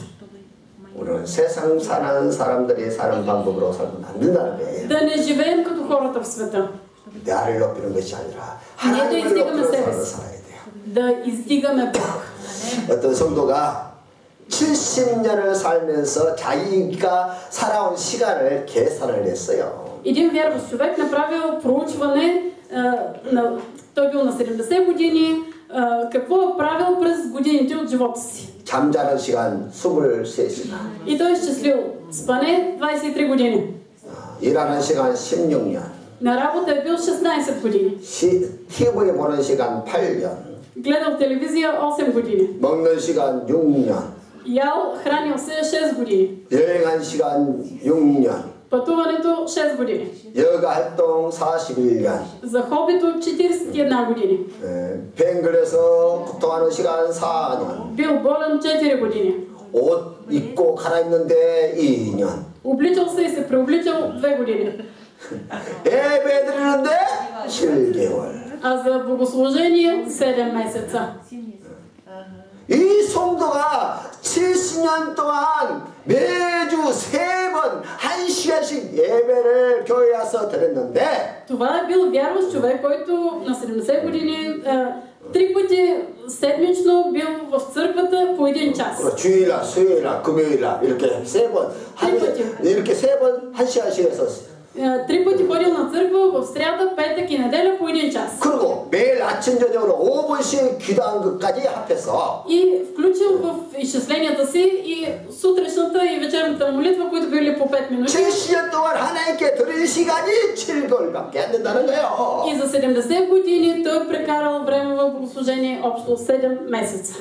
Speaker 1: 우리는 세상 사는 사람들이 사는 방법으로 살면 안 된다는 거예요.
Speaker 3: Да не живеем като хората в света.
Speaker 1: 나를 높이는 것이 아니라
Speaker 3: Не да
Speaker 1: 하나님을
Speaker 3: издигаме
Speaker 1: 높이는
Speaker 3: себе
Speaker 1: 삶을
Speaker 3: си,
Speaker 1: 살아야 돼요.
Speaker 3: да издигаме Бог.
Speaker 1: 어떤 성도가 70년을 살면서 자기가 살아온 시간을 계산을 했어요.
Speaker 3: Един вярващ човек направил проучване, той бил на 70 години, какво е правил през годините от живота си.
Speaker 1: 잠자는 시간 23시간.
Speaker 3: И той е изчислил спане 23 години.
Speaker 1: 일하는 시간 16년.
Speaker 3: На работа е бил 16 години.
Speaker 1: TV 보는 시간 8년.
Speaker 3: Гледал телевизия 8 години.
Speaker 1: 먹는 시간 6년.
Speaker 3: Ял, хранил се 6 години.
Speaker 1: 여행한 시간 6년.
Speaker 3: Пътуването 6 години.
Speaker 1: 여가 활동 41년.
Speaker 3: За хобито 41 години.
Speaker 1: 뱅 걸려서 고통하는 시간 4년.
Speaker 3: Бил болен 4 години.
Speaker 1: 옷 입고 갈아입는데 2년.
Speaker 3: Обличал се и се преобличал 2 години.
Speaker 1: 예배 드리는데 7개월.
Speaker 3: А за богослужение 7 месеца.
Speaker 1: 이 성도가 70년 동안 매주 3번 1시간씩 예배를 교회에 와서 드렸는데
Speaker 3: Това е бил вярващ човек, който на 70 години 3 пъти седмично бил в църквата по 1 час.
Speaker 1: 주일날, 수요일날, 금요일날 이렇게 3번 이렇게 3번 1시간씩 해서
Speaker 3: 3 пъти ходил на църква в сряда, петък и неделя по 1 час.
Speaker 1: 그리고 매일 아침 저녁으로 5분씩 기도한 것까지 합해서
Speaker 3: И включил в изчисленията си и сутрешната и вечерната молитва, които били по 5 минути.
Speaker 1: 70년 동안 하나님께 드릴 시간이 7개월밖에 안 된다는 거예요.
Speaker 3: И за 70 години той прекарал време в богослужение общо 7 месеца.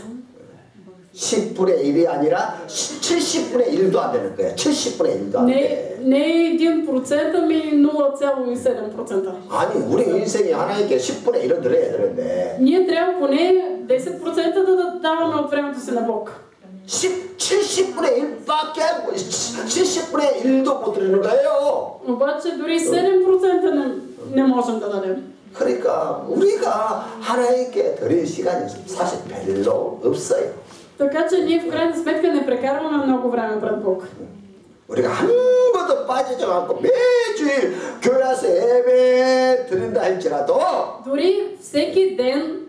Speaker 1: 10분의 1이 아니라 70분의 1도 안 되는 거예요. 70분의 1도 안 돼.
Speaker 3: Не 1%, ами 0,7%.
Speaker 1: 아니 우리 인생이 하나님께 10분의 1은 드려야 되는데
Speaker 3: Ние трябва поне 10% да даваме от времето си на Бог.
Speaker 1: 70분의 1밖에 70분의 1도 못 드리는 거예요.
Speaker 3: Обаче дори 7% не можем да дадем.
Speaker 1: 그러니까 우리가 하나님께 드릴 시간이 사실 별로 없어요.
Speaker 3: Така че ние в крайна сметка не прекарваме много време пред Бог.
Speaker 1: 우리가 한 번도 빠지지 않고 매주일 교회 와서 예배 드린다 할지라도
Speaker 3: Дори всеки ден,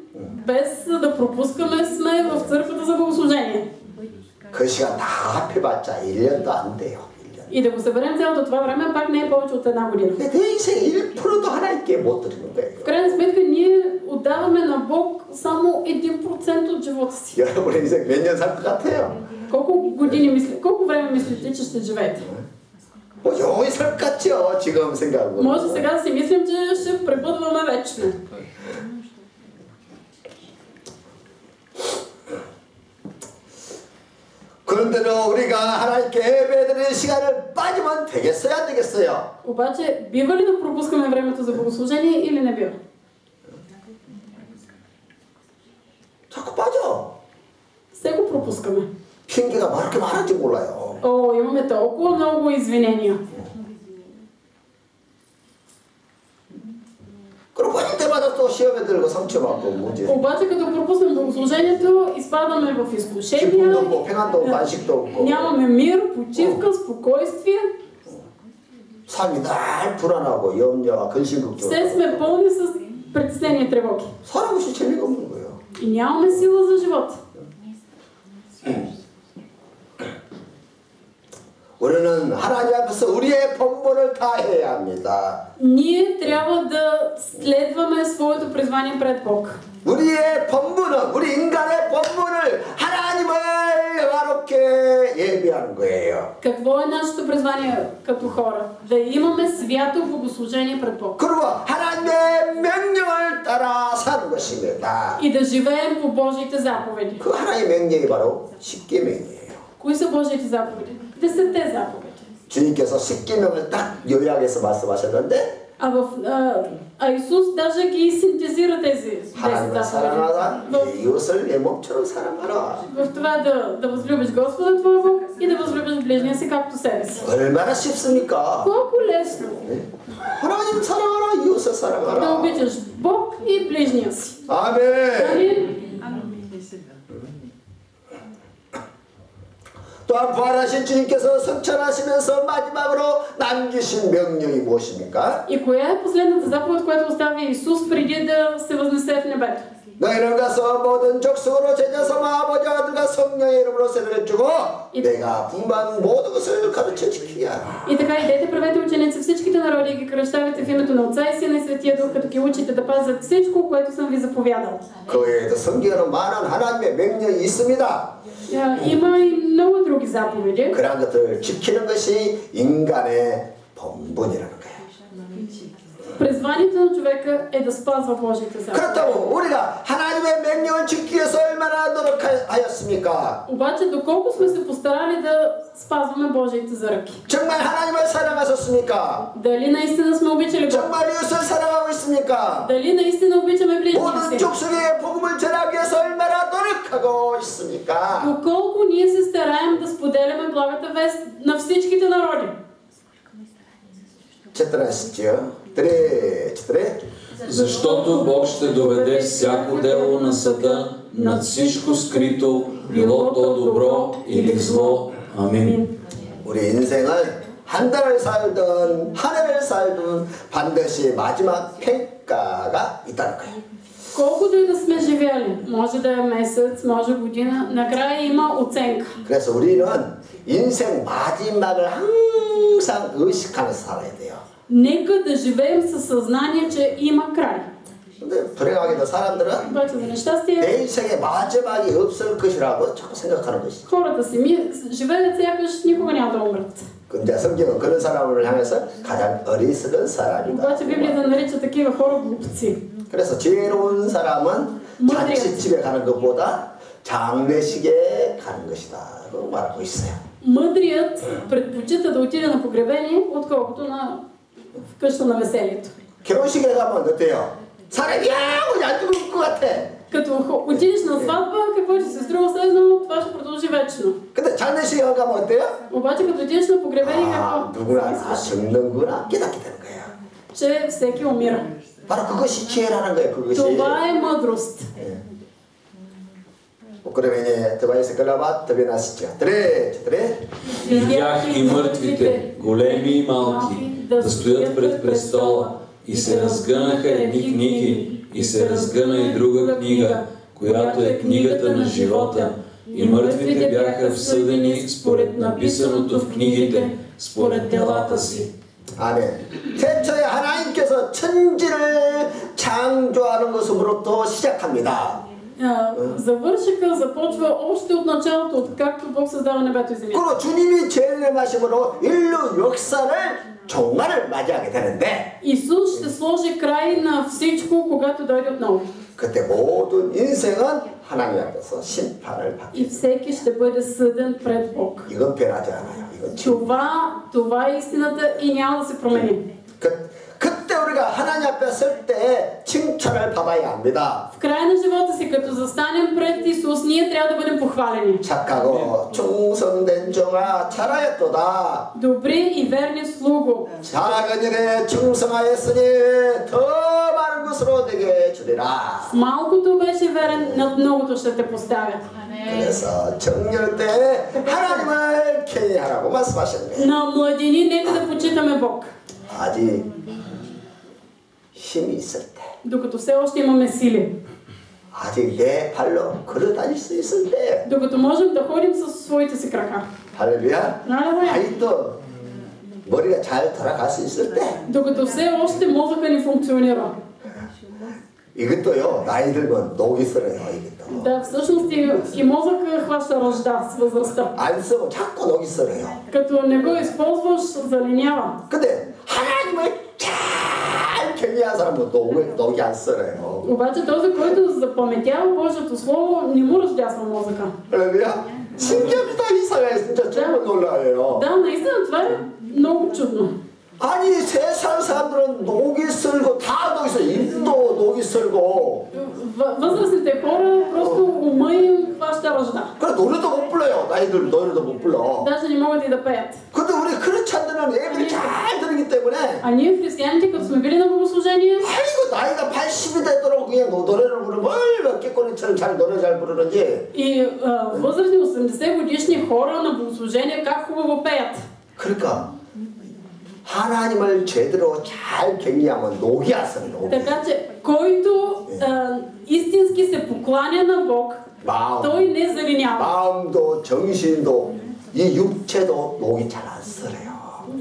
Speaker 3: без да пропускаме, сме в църквата за богослужение.
Speaker 1: 그 시간 다 합해봤자 1년도 안 돼요. 1년.
Speaker 3: И да го съберем цялото това време, пак не е повече от една година.
Speaker 1: 근데 내 인생 1%도 하나님께 못 드리는 거예요.
Speaker 3: В крайна сметка ние отдаваме на Бог само 1% от живота си.
Speaker 1: 여러분 인생 몇 년 살 것 같아요?
Speaker 3: Колко време мислите, че ще живеете?
Speaker 1: 뭐 영원히 살 것 같죠? 지금 생각하고.
Speaker 3: Може сега да си мислим, че ще пребъдваме вечно.
Speaker 1: 그런데도 우리가 하나님께 예배드리는 시간을 빠지면 되겠어요? 안 되겠어요?
Speaker 3: Обаче, бива ли да пропускаме времето за богослужение или не бива?
Speaker 1: 자꾸 빠져.
Speaker 3: Все го пропускаме.
Speaker 1: 핑계가 뭐 이렇게 많은지 몰라요.
Speaker 3: О, имаме толкова много извинения.
Speaker 1: 그리고 빠질 때마다 또 시험에 들고 상처받고 문제.
Speaker 3: Обаче, като пропуснем богослужението, изпадаме в изкушения,
Speaker 1: 기쁨도 없고 평안도 없고 안식도 없고.
Speaker 3: нямаме мир, почивка, спокойствие.
Speaker 1: 삶이 날 불안하고 염려와 근심 걱정.
Speaker 3: Все сме пълни с притеснения и тревоги.
Speaker 1: 살아보시 재미가 없는 거예요.
Speaker 3: И нямаме сила за живота.
Speaker 1: 우리는 하나님 앞에서 우리의 본분을 다해야 합니다.
Speaker 3: Ние трябва да следваме своето призвание пред Бог.
Speaker 1: 우리의 본분은 우리 인간의 본분을 하나님을 영화롭게 예비하는 거예요.
Speaker 3: Какво е нашето призвание като хора? Да имаме свято богослужение пред Бог.
Speaker 1: 그리고 하나님의 명령을 따라 사는 것입니다.
Speaker 3: И да живеем по Божиите заповеди.
Speaker 1: 그 하나님의 명령이 바로 십계명이에요.
Speaker 3: Кои са Божиите заповеди? 10-те заповеди.
Speaker 1: 주님께서 십계명을 딱 요약해서 말씀하셨는데
Speaker 3: Исус даже ги синтезира тези 10
Speaker 1: 하나님을 사랑하라, 이웃을 내 몸처럼 사랑하라.
Speaker 3: В това да възлюбиш Господа твоя Бог и да възлюбиш ближния си както себе си.
Speaker 1: 얼마나 쉽습니까?
Speaker 3: Колко лесно
Speaker 1: 하나님 사랑하라, 이웃을
Speaker 3: да
Speaker 1: 사랑하라.
Speaker 3: обичаш Бог и ближния си.
Speaker 1: 아멘. 또한 부활하신 주님께서 승천하시면서 마지막으로 남기신 명령이 무엇입니까?
Speaker 3: И коя е последната заповед, която остави Исус преди да се възнесе в небето?
Speaker 1: 너희는 가서 모든 족속으로 제자 삼아 아버지와 아들과 성령의 이름으로 세례를 주고 내가 분반 모든 것을 가르쳐 지키게 하라.
Speaker 3: И така идете, правете ученици всичките народи и ги кръщавайте в името на Отца и Сина и Светия Дух, като ги учите да пазят всичко, което съм ви заповядал.
Speaker 1: 그 외에도 성경에는 많은 하나님의 명령이 있습니다.
Speaker 3: Има и много други заповеди.
Speaker 1: 그러한 것들을 지키는 것이 인간의 본분이라는 거예요.
Speaker 3: Призванието на човека е да спазва Божиите заповеди.
Speaker 1: 그렇다고 우리가 하나님의 명령을 지키기 위해서 얼마나 노력하였습니까?
Speaker 3: Обаче, доколко сме се постарали да спазваме Божиите заръки?
Speaker 1: 정말 하나님을 사랑하셨습니까?
Speaker 3: Дали наистина сме обичали Бог?
Speaker 1: 정말 이웃을 사랑하고 있습니까?
Speaker 3: Дали наистина обичаме ближния
Speaker 1: 모든
Speaker 3: си?
Speaker 1: 족속에 복음을 전하기 위해서 얼마나 노력하고 있습니까?
Speaker 3: Доколко ние се стараем да споделяме благата вест на всичките народи?
Speaker 1: четвъртък, четвъртък.
Speaker 2: Защото Бог ще доведе всяко дело на съда над всичко скрито, било то добро или зло. Амин.
Speaker 1: 우리 인생을 한 달을 살든 한 해를 살든 반드시 마지막 평가가 있다는 거예요.
Speaker 3: Колкото и да сме живели, може да е месец, може година, накрая има оценка.
Speaker 1: 그래서 우리는 인생 마지막을 항상 의식하면서 살아야 돼요.
Speaker 3: Нека да живеем със съзнание, че има край.
Speaker 1: 근데 불행하게도 사람들은
Speaker 3: Обаче за нещастие,
Speaker 1: 내 인생에 마지막이 없을 것이라고 자꾸 생각하는 것이죠.
Speaker 3: хората си живеят сякаш никога няма да умрат.
Speaker 1: 근데 성경은 그런 사람을 향해서 가장 어리석은 사람이다.
Speaker 3: Обаче Библията нарича такива хора глупци.
Speaker 1: 그래서 지혜로운 사람은 잔치집에 가는 것보다 장례식에 가는 것이다. 고 말하고 있어요.
Speaker 3: Мъдрият предпочита да отиде на погребение, отколкото в къща на веселието.
Speaker 1: 결혼식에 가면 어때요? 사람이 아무리 안 죽을 것 같아.
Speaker 3: Като отидеш на сватба, какво ще се струва следно, това ще продължи вечно.
Speaker 1: 근데 장례식에 가면 어때요?
Speaker 3: Обаче като отидеш на погребение,
Speaker 1: 아,
Speaker 3: какво?
Speaker 1: 누구나 다 죽는구나 깨닫게 되는 거예요.
Speaker 3: Че всеки умира.
Speaker 1: 바로 그것이 지혜라는 거예요. 그것이.
Speaker 3: Това е мъдрост.
Speaker 1: Откровение 20 глава, 12 стих. Трет.
Speaker 2: Видях и мъртвите, големи и малки, да стоят пред престола, и се разгънаха едни книги, и се разгъна и друга книга, която е книгата на живота. И мъртвите бяха всъдени според написаното в книгите, според делата си.
Speaker 1: 아멘. 태초에 하나님께서 천지를 창조하는 것으로부터 시작합니다.
Speaker 3: Започва още от началото, откакто Бог създава небето и земята.
Speaker 1: 그리고 주님이 죄를 마심으로 인류 역사를 종말을 맞이하게 되는데
Speaker 3: Исус ще сложи край на всичко, когато дойде отново.
Speaker 1: 그때 모든 인생은 하나님 앞에서 심판을 받게.
Speaker 3: И всеки ще бъде съден пред Бог.
Speaker 1: 이건 변하지 않아요. 이건
Speaker 3: Това е истината и няма да се промени.
Speaker 1: 그때 우리가 하나님 앞에 설 때 칭찬을 받아야 합니다.
Speaker 3: В края на живота си, като застанем пред Исус, ние трябва да бъдем похвалени.
Speaker 1: 착하고 충성된 종아 잘하였도다.
Speaker 3: Добри и верни слуго.
Speaker 1: 작은 일에 충성하였으니 더 많은 것으로 내게 주리라.
Speaker 3: В малкото беше верен, над многото ще те поставя.
Speaker 1: 그래서 정열 때 하나님을 경외하라고 말씀하셨네.
Speaker 3: На младини нека да почитаме Бог.
Speaker 1: 아직 힘이 있을 때,
Speaker 3: Докато все още имаме сили.
Speaker 1: 아직 내 발로 걸어 다닐 수 있을 때,
Speaker 3: Докато можем да ходим със своите си крака.
Speaker 1: 할렐루야.
Speaker 3: Алелуя.
Speaker 1: 아직도 머리가 잘 돌아갈 수 있을 때,
Speaker 3: Докато все още мозъка ни функционира.
Speaker 1: 이것도요 나이 들면 녹이 슬어요. 이것도
Speaker 3: Да, всъщност и мозъка хваща ръжда с възрастта.
Speaker 1: 안 쓰면 자꾸 녹이 슬어요.
Speaker 3: Като не го използваш, залинява.
Speaker 1: 근데 하나님을 잘 경외한 사람은 녹이 안 슬어요.
Speaker 3: Обаче този, който запаметява Божието Слово, не му ръждясва мозъка.
Speaker 1: 할렐루야. 신기합니다. 이사야 진짜 정말 놀라워요.
Speaker 3: Да, наистина това е много чудно.
Speaker 1: 아니 세상 사람들은 녹이 슬고 다 녹이 슬어. 입도 녹이 슬고.
Speaker 3: Възрастните хора просто ума им хваща ръжда.
Speaker 1: 그래 노래도 못 불러요. 나이들 노래도 못 불러.
Speaker 3: Даже не могат и да пеят.
Speaker 1: 근데 우리 그렇지 않는 예배를 잘 들었기 때문에
Speaker 3: А ние християните, като сме били на богослужение,
Speaker 1: 아이고 나이가 80이 되도록 그냥 노래를 부르면 얼마나 깨꼬리처럼 잘 노래 잘 부르는지.
Speaker 3: и възрастни 80 годишни хора на богослужение как хубаво пеят.
Speaker 1: 그러니까 하나님을 제대로 잘 경외하면 녹이 안 써요. 녹이.
Speaker 3: Така че, който истински се покланя на Бог,
Speaker 1: 마음,
Speaker 3: той не залинява.
Speaker 1: 마음도 정신도 이 육체도 녹이 잘 안 써요.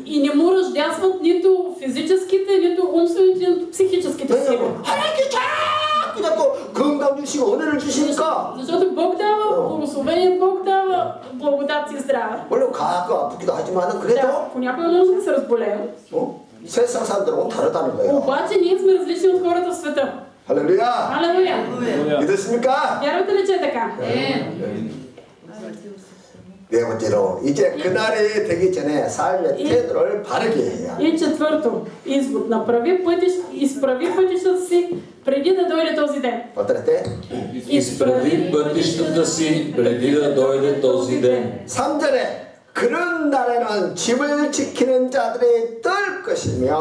Speaker 3: И не му ръждясват нито физическите, нито умствените, нито психическите сили.
Speaker 1: 하나님께 자꾸 건강 주시고 은혜를 주시니까
Speaker 3: Защото Бог дава благословение, Бог дава благодат и здраве.
Speaker 1: 물론 가끔 아프기도 하지만 그래도
Speaker 3: Да, понякога може да се разболеем.
Speaker 1: 세상 사람들하고 다르다는 거예요.
Speaker 3: Обаче ние сме различни от хората в света.
Speaker 1: 할렐루야.
Speaker 3: Алелуя!
Speaker 1: 믿으십니까?
Speaker 3: Вярвате ли, че е така?
Speaker 1: 네 번째로 이제 그날이 되기 전에 삶의 태도를 바르게 해야.
Speaker 3: И четвърто, извод. Изправи пътищата си преди да дойде този ден.
Speaker 1: 어떨 때?
Speaker 2: Изправи пътищата си преди да дойде този ден.
Speaker 1: 3절에 그런 날에는 집을 지키는 자들이 떨 것이며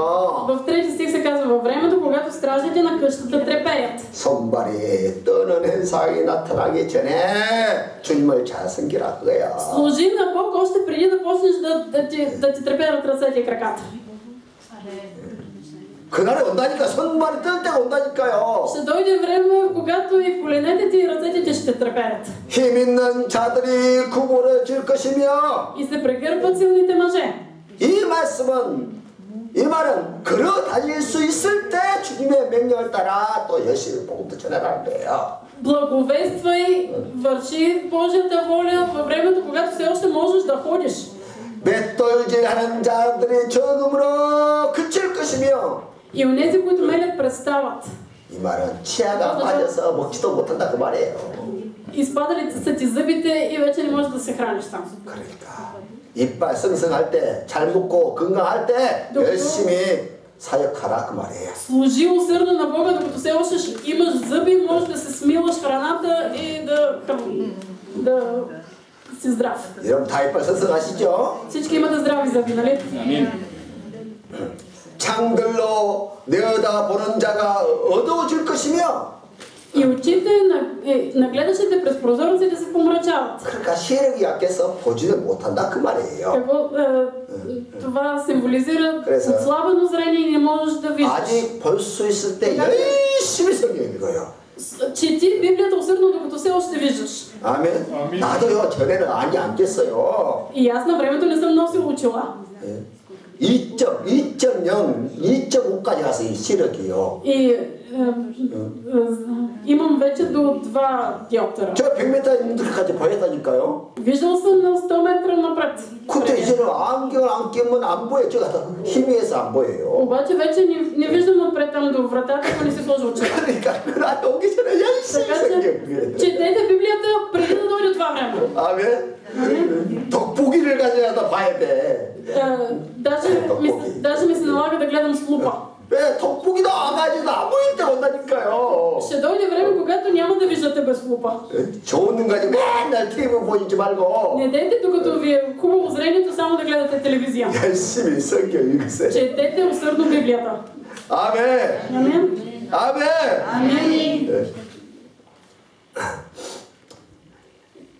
Speaker 3: В трети стих се казва, във времето, когато стражите на къщата треперят.
Speaker 1: 손발이 떠는 현상이 나타나기 전에 주님을 잘 섬기라 그거야.
Speaker 3: Служи на Бог още преди да почнеш да ти треперят ръцете и краката.
Speaker 1: 그날이 온다니까 손발이 떨 때가 온다니까요.
Speaker 3: Ще дойде време, когато и коленете ти и ръцете ти ще треперят.
Speaker 1: 힘 있는 자들이 구부러질 것이며
Speaker 3: И се прегърбват силните мъже.
Speaker 1: 이 말은 걸어 다닐 수 있을 때 주님의 명령을 따라 또 열심히 복음도 전해라는 거예요.
Speaker 3: Благовествай, върши Божията воля във времето, когато все още можеш да ходиш.
Speaker 1: 맷돌질하는 자들이 적음으로 그칠 것이며
Speaker 3: И онези, които мелят, престават.
Speaker 1: 이 말은 치아가 빠져서 먹지도 못한다 그 말이에요.
Speaker 3: Изпадали са ти зъбите и вече не можеш да се храниш там.
Speaker 1: 그러니까 이빨 성성할 때, 잘 먹고 건강할 때 열심히 사역하라 그 말이에요.
Speaker 3: Служи усърдно на Бога, докато все още имаш зъби, можеш да се смилаш храната и да си здрав.
Speaker 1: 여러분 다 이빨 성성하시죠?
Speaker 3: Всички имате здрави зъби, нали?
Speaker 2: Амин.
Speaker 1: 창들로 내어다보는 자가 어두워질 것이며
Speaker 3: И очите на гледащите през прозорците се помрачават.
Speaker 1: 그러니까 시력이 약해서 보지를 못한다 그 말이에요.
Speaker 3: Какво, това символизира
Speaker 1: 그래서
Speaker 3: отслабено зрение и не можеш да виждаш.
Speaker 1: 아직 볼 수 있을 때 열심히 성경 읽어요.
Speaker 3: Чети Библията усърдно, докато все още виждаш.
Speaker 1: 아멘. 나도요 전에는 안이 안 꼈어요.
Speaker 3: И аз на времето не съм носил очила.
Speaker 1: 2.0, 2.5까지 가서 이 시력이요.
Speaker 3: И имам вече до 2 диоптера.
Speaker 1: 저 100m 있는 데까지 보였다니까요.
Speaker 3: Виждал съм на 100 метра напред.
Speaker 1: 근데 이제는 안경을 안 끼면 안 보여. 제가 희미해서 안 보여요.
Speaker 3: Обаче вече не виждам напред там до вратата, ако не си сложа очила.
Speaker 1: 그러니까 그날 오기 전에 열심히
Speaker 3: Така
Speaker 1: 성경
Speaker 3: че
Speaker 1: 읽어야 돼.
Speaker 3: четете Библията преди да дойде това време.
Speaker 1: 아멘. 돋보기를 가져다 봐야 돼.
Speaker 3: Даже ми се налага да гледам с лупа.
Speaker 1: 왜 돋보기도 안 가지고 안 보일 때 온다니까요.
Speaker 3: Ще дойде време, когато няма да виждате без лупа.
Speaker 1: 좋은 눈 가지고 맨날 TV 보지 말고
Speaker 3: Не дейте, докато ви е хубаво зрението, само да гледате телевизия.
Speaker 1: 열심히 성경 읽으세요.
Speaker 3: Четете усърдно Библията.
Speaker 1: 아멘.
Speaker 3: Амин.
Speaker 1: 아멘.
Speaker 3: Амин.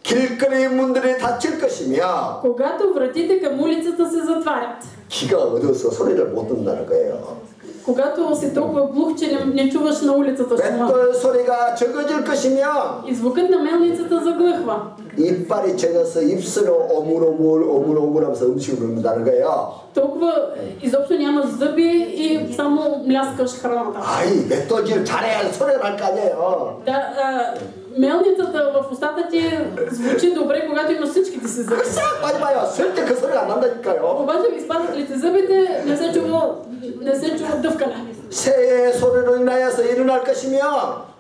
Speaker 1: 길거리 문들이 닫힐 것이며
Speaker 3: Когато вратите към улицата се затварят.
Speaker 1: 귀가 어두워서 소리를 못 듣는다는 거예요.
Speaker 3: Когато си толкова глух, че не чуваш на улицата шума.
Speaker 1: 맷돌 소리가 적어질 것이며
Speaker 3: И звукът на мелницата заглъхва.
Speaker 1: 이빨이 적어서 입술로 오물오물하면서 음식을 먹는다는 거예요.
Speaker 3: Толкова изобщо нямаш зъби и само мляскаш храната.
Speaker 1: 아이 맷돌질 잘해야 소리가 날 거 아니에요.
Speaker 3: Да, мелницата в устата ти звучи добре, когато имаш всичките си зъби.
Speaker 1: 싹 빠지 마요. 절대 그 소리가 안 난다니까요.
Speaker 3: Обаче изпадат ли ти зъбите, не се чува дъвкане.
Speaker 1: 새의 소리로 인하여서 일어날 것이며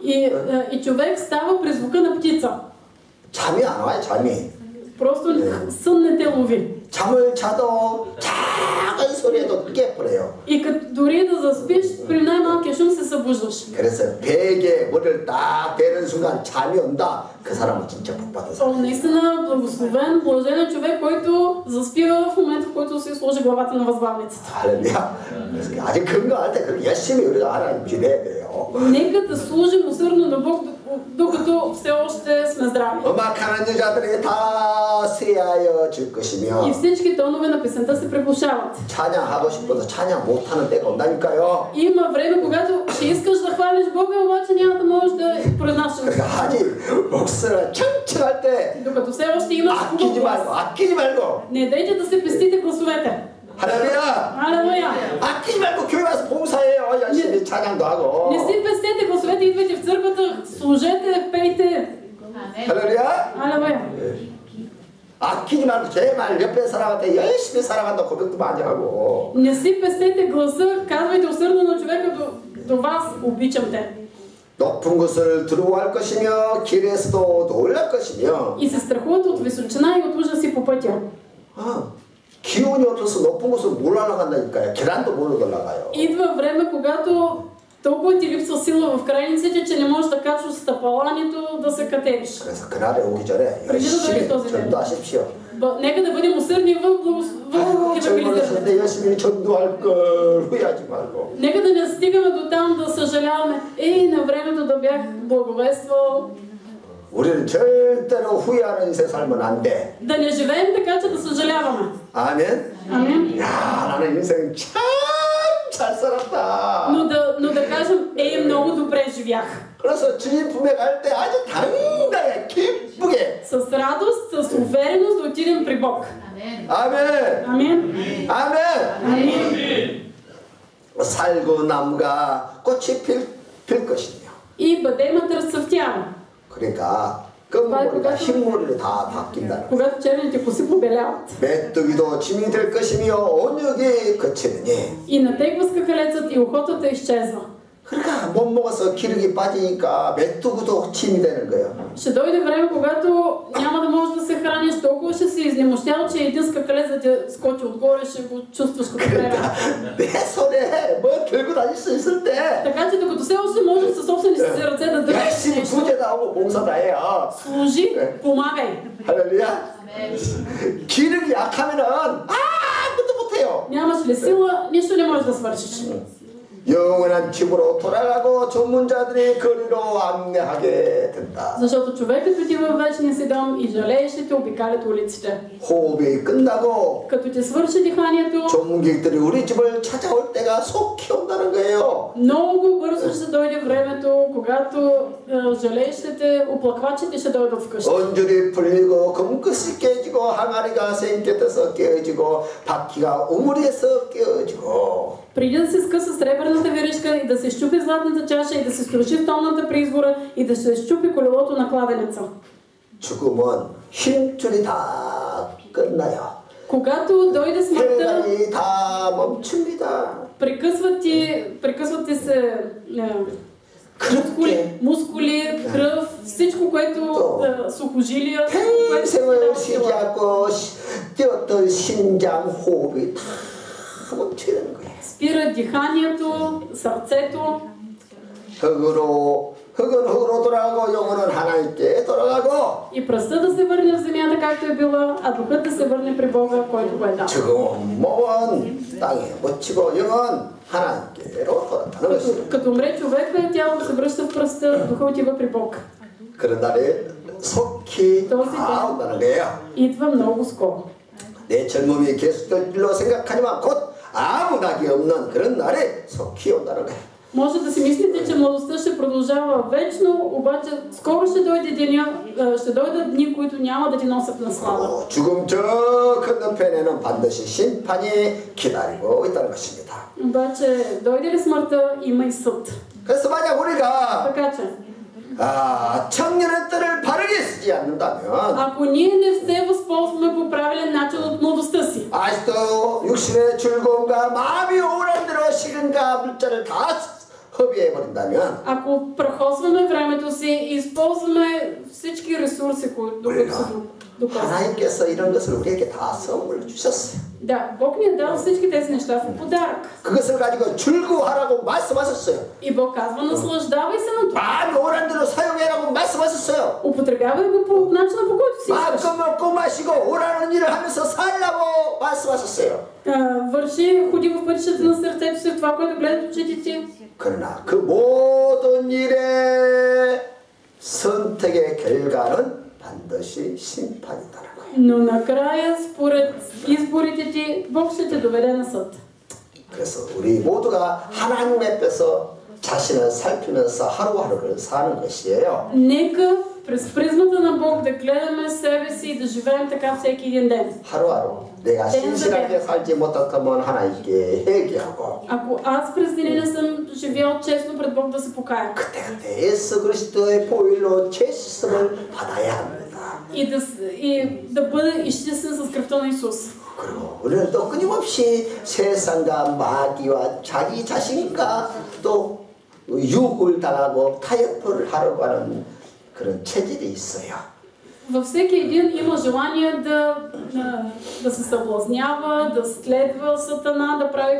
Speaker 3: И човек става при звука на птица.
Speaker 1: 잠이 안 와요. 잠이.
Speaker 3: Просто сън не те лови.
Speaker 1: 잠을 자도 작은 소리에도 깨버려요.
Speaker 3: И като дори да заспиш, при най-малкия шум се събуждаш.
Speaker 1: 그래서 베개에 머리를 딱 베는 순간 잠이 온다. 그 사람은 진짜 복 받아서.
Speaker 3: Наистина благословен, блажен е човек, който заспива в момента, в който си сложи главата на възглавницата.
Speaker 1: 할렐루야. 아직 건강할 때 그렇게 열심히 우리가 하나님 기대해야 돼요.
Speaker 3: Нека да служим усърдно на Бог, докато все още сме здрави.
Speaker 1: 음악하는 여자들이 다 쇠하여 질
Speaker 3: И
Speaker 1: 것이며
Speaker 3: всички тонове на песента се приглушават.
Speaker 1: 찬양하고 싶어도 찬양 못하는 때가 온다니까요.
Speaker 3: Има време, когато ще искаш да хвалиш Бога, обаче няма да можеш да произнасяш.
Speaker 1: 그러니까 아직 목소리가 청청할 때
Speaker 3: Докато все още имаш хубав глас.
Speaker 1: 아끼지 말고
Speaker 3: Не дейте да се пестите гласовете.
Speaker 1: 할렐루야.
Speaker 3: Алелуя!
Speaker 1: 아끼지 말고 교회 와서 봉사해요. 열심히 찬양도 하고.
Speaker 3: Не си пестете гласовете, идвайте в църквата, служете, пейте.
Speaker 1: 할렐루야.
Speaker 3: Алелуя!
Speaker 1: 아끼지 말고 제발 옆에 사람한테 열심히 사랑한다 고백도 많이 하고.
Speaker 3: Не си пестете гласа, казвайте усърдно на човека до вас, обичам те.
Speaker 1: 높은 곳을 두려워할 것이며 길에서도 놀랄 것이며.
Speaker 3: И се страхуват от височина и от ужаси по пътя.
Speaker 1: 기운이 없어서 높은 곳을 못 올라간다니까요. 계단도 못 올라가요.
Speaker 3: Идва време, когато толкова ти липсва сила в крайниците, че не можеш да качваш стъпала, нито да се катериш.
Speaker 1: 그래서 그날에 오기 전에 열심히 전도하십시오.
Speaker 3: Нека да бъдем усърдни в евангелизирането.
Speaker 1: 젊었을 열심히 전도할 걸 후회하지 말고.
Speaker 3: Нека да не стигаме до там да съжаляваме. На времето да бях благовествал.
Speaker 1: 우리는 절대로 후회하는 인생 살면 안 돼.
Speaker 3: Да не живеем така, че да съжаляваме.
Speaker 1: 아멘.
Speaker 3: Амин.
Speaker 1: 야, 나는 인생 참 잘 살았다.
Speaker 3: Но да кажем, много добре живях.
Speaker 1: 그래서 주님 품에 갈 때 아주 당당하게 기쁘게.
Speaker 3: С радост, с увереност да отидем при Бог.
Speaker 1: 아멘.
Speaker 3: Амин.
Speaker 1: 아멘.
Speaker 3: Амин.
Speaker 1: 살구 나무가 꽃이 필 것이며.
Speaker 3: И бъдемът разцъфтява.
Speaker 1: 그러니까 검은머리가 흰머리로 다 바뀐다.
Speaker 3: Когато черните коси побеляват.
Speaker 1: 메뚜기도 짐이 될 것이며 온육이 거치느니.
Speaker 3: И натегва скакалецът и охотата изчезва.
Speaker 1: 그러니까 못 먹어서 기력이 빠지니까 메뚜기도 짐이 되는 거예요.
Speaker 3: Ще дойде време, когато няма да можеш да се храниш, толкова ще си изнемощял, че един скакалец да те скочи отгоре, ще го чувстваш като прега.
Speaker 1: 내 손에 뭐 들고 다닐 수 있을 때
Speaker 3: Така че докато все още можеш със собствените си ръце да държиш
Speaker 1: 열심히
Speaker 3: нещо,
Speaker 1: 구제도 하고 봉사도 해요.
Speaker 3: служи, помагай.
Speaker 1: 할렐루야. 기력이 약하면은 아무것도 못해요.
Speaker 3: Нямаш ли сила, нищо не можеш да свършиш.
Speaker 1: 영원한 집으로 돌아가고 전문자들이 거리로 안내하게 된다.
Speaker 3: Защото човекът отива в вечния си дом и жалеещите обикалят улиците.
Speaker 1: 호흡이 끝나고
Speaker 3: Като ти свърши диханието,
Speaker 1: 전문객들이 우리 집을 찾아올 때가 속히 온다는 거예요.
Speaker 3: много бързо ще дойде времето, когато жалеещите, оплаквачите ще дойдат вкъщи.
Speaker 1: 언줄이 풀리고 금끝이 깨지고 항아리가 생겨서 깨어지고 바퀴가 우물에서 깨어지고
Speaker 3: Преди да се скъса сребърната веришка и да се щупи златната чаша и да се струши стомната при извора и да се щупи колелото на кладенеца.
Speaker 1: 죽음은 힘줄이 다 끝나요.
Speaker 3: Когато дойде смъртта,
Speaker 1: 혈관이 다 멈춥니다.
Speaker 3: прекъсват ти се мускули, кръв, всичко, което сухожилия,
Speaker 1: 평생을 쉬지 않고 뛰었던 심장 호흡이 다 멈추는 거예요.
Speaker 3: спира диханието, сърцето.
Speaker 1: 흙은 흙으로 돌아가고 영혼은 하나님께 돌아가고
Speaker 3: И пръстта да се върне в земята, както е била, а духът да се върне при Бога, който го е дал.
Speaker 1: 지금 몸은 땅에 묻히고 영은 하나님께로 돌아가는 것이에요.
Speaker 3: Като умре човека, тялото се връща в пръста, духът отива при Бог.
Speaker 1: 그런 날이 속히 다 온다는 거예요.
Speaker 3: Идва много скоро.
Speaker 1: 내 젊음이 계속될 줄로 생각하지만 곧 아무 낙이 없는 그런 날이 속히 온다는 거예요.
Speaker 3: Може да си мислите, че младостта ще продължава вечно, обаче скоро ще дойде деня, ще дойдат дни, които няма да ти носят на слава.
Speaker 1: 죽음 저 건너편에는 반드시 심판이 기다리고 있다는 것입니다.
Speaker 3: Обаче дойде ли смъртта, има и съд.
Speaker 1: 그래서 만약 우리가
Speaker 3: Така че,
Speaker 1: 청년의 때를 바르게 쓰지 않는다면
Speaker 3: ако ние не се възползваме по правилен начин от младостта си,
Speaker 1: 아직도 육신의 즐거움과 마음이 오란 대로 시간과 물자를 다 허비해버린다면
Speaker 3: ако прахосваме времето си и използваме всички ресурси, които са доказани.
Speaker 1: 하나님께서 이런 것을 우리에게 다 선물로 주셨어요.
Speaker 3: Да, Бог ни е дал всички тези неща в подарък.
Speaker 1: 그것을 가지고 즐거워하라고 말씀하셨어요.
Speaker 3: И Бог казва, наслаждавай се на това.
Speaker 1: 마음이 오란 대로 사용해라고 말씀하셨어요.
Speaker 3: Употребявай го по начина, по който си искаш.
Speaker 1: 마음껏 먹고 마시고 오라는 일을 하면서 살라고 말씀하셨어요.
Speaker 3: Върши, ходи в пътищата на сърцето си, това, което гледат очите ти.
Speaker 1: 그러나 그 모든 일의 선택의 결과는 반드시 심판이다라는 거예요.
Speaker 3: Но накрая, според изборите ти, Бог ще те доведе на съд.
Speaker 1: 그래서 우리 모두가 하나님 앞에서 자신을 살피면서 하루하루를 사는 것이에요.
Speaker 3: Нека през призмата на Бог да гледаме себе си и да живеем така всеки един ден.
Speaker 1: 하루하루 내가 신실하게 살지 못했다면 하나님께 회개하고
Speaker 3: Ако аз през деня не съм живял честно пред Бог, да се покая.
Speaker 1: 그때 예수 그리스도의 보혈로 죄씻음을 받아야 합니다.
Speaker 3: И да бъда изчистен с кръвта на Исус.
Speaker 1: 그리고 우리는 또 끊임없이 세상과 마귀와 자기 자신과 또 유혹을 당하고 타협을 하려고 하는 그런 체질이 있어요.
Speaker 3: Във всеки един има желание да се съблазнява, да следва Сатана, да прави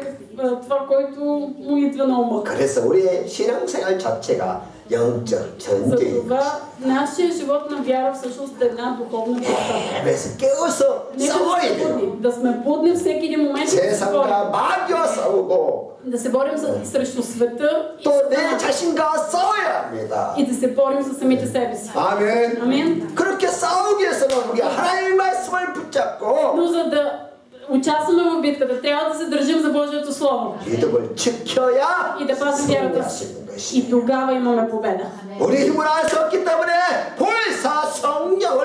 Speaker 3: това, което му идва на ума.
Speaker 1: 그래서 우리의 신앙생활 자체가 영적 전쟁입니다.
Speaker 3: Затова нашия живот на вяра всъщност е една духовна борба.
Speaker 1: 그래서 깨워서 싸워야 돼요.
Speaker 3: Да сме будни всеки един момент и да се борим.
Speaker 1: 세상과 마귀와 싸우고
Speaker 3: Да се борим срещу света
Speaker 1: 또 내 자신과 싸워야 합니다.
Speaker 3: и да се борим за самите себе си.
Speaker 1: 아멘.
Speaker 3: Амин.
Speaker 1: 그렇게 싸우기 위해서는 우리가 하나님의 말씀을 붙잡고
Speaker 3: Но за да участваме в битката, трябва да се държим за Божието Слово.
Speaker 1: 믿음을 지켜야
Speaker 3: И да пазим вярата
Speaker 1: 승리할 수
Speaker 3: си.
Speaker 1: 있는 것이.
Speaker 3: И тогава имаме победа.
Speaker 1: 우리 힘을 알 수 없기 때문에 보혜사 성령을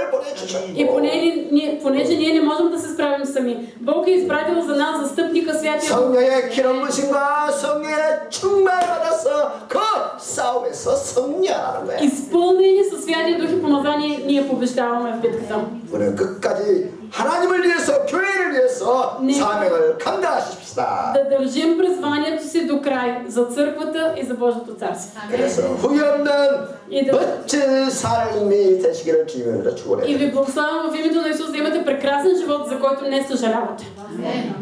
Speaker 3: И
Speaker 1: 보내주셨고
Speaker 3: понеже ние не можем да се справим сами, Бог е изпратил за нас застъпника Святия Дух.
Speaker 1: 성령의 기름 부심과 성령의 충만을 받아서 그 싸움에서 승리하는 거예요.
Speaker 3: Изпълнени със Святия Дух и помазание, ние побеждаваме в битката.
Speaker 1: 우리는 끝까지 하나님을 위해서 교회를 위해서 사명을 감당하십시다.
Speaker 3: Да държим призванието си до край за църквата и за Божието царство.
Speaker 1: 그래서 후회 없는 멋진 삶이 되시기를 주님으로
Speaker 3: И
Speaker 1: 축원해요.
Speaker 3: ви благославям в името на Исус да имате прекрасен живот, за който не съжалявате.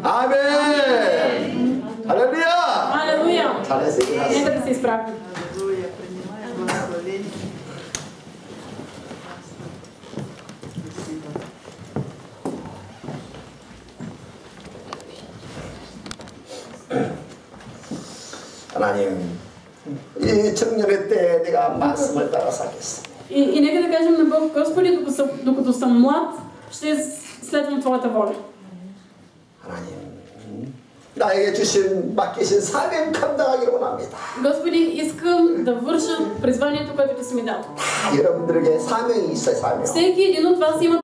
Speaker 1: 아멘. 할렐루야.
Speaker 3: Алелуя!
Speaker 1: 잘해서 일어났어.
Speaker 3: Нека да се изправим.
Speaker 1: 하나님, 이 청년의 때 내가 말씀을 따라 살겠습니다.
Speaker 3: И нека да кажем на Бог, Господи, докато съм млад, ще следвам Твоята воля.
Speaker 1: 하나님, 나에게 맡기신 사명 감당하기를 원합니다.
Speaker 3: Господи, искам да върша призванието, което Ти си ми дал.
Speaker 1: 다 여러분들에게 사명이 있어요, 사명.
Speaker 3: Всеки един от вас има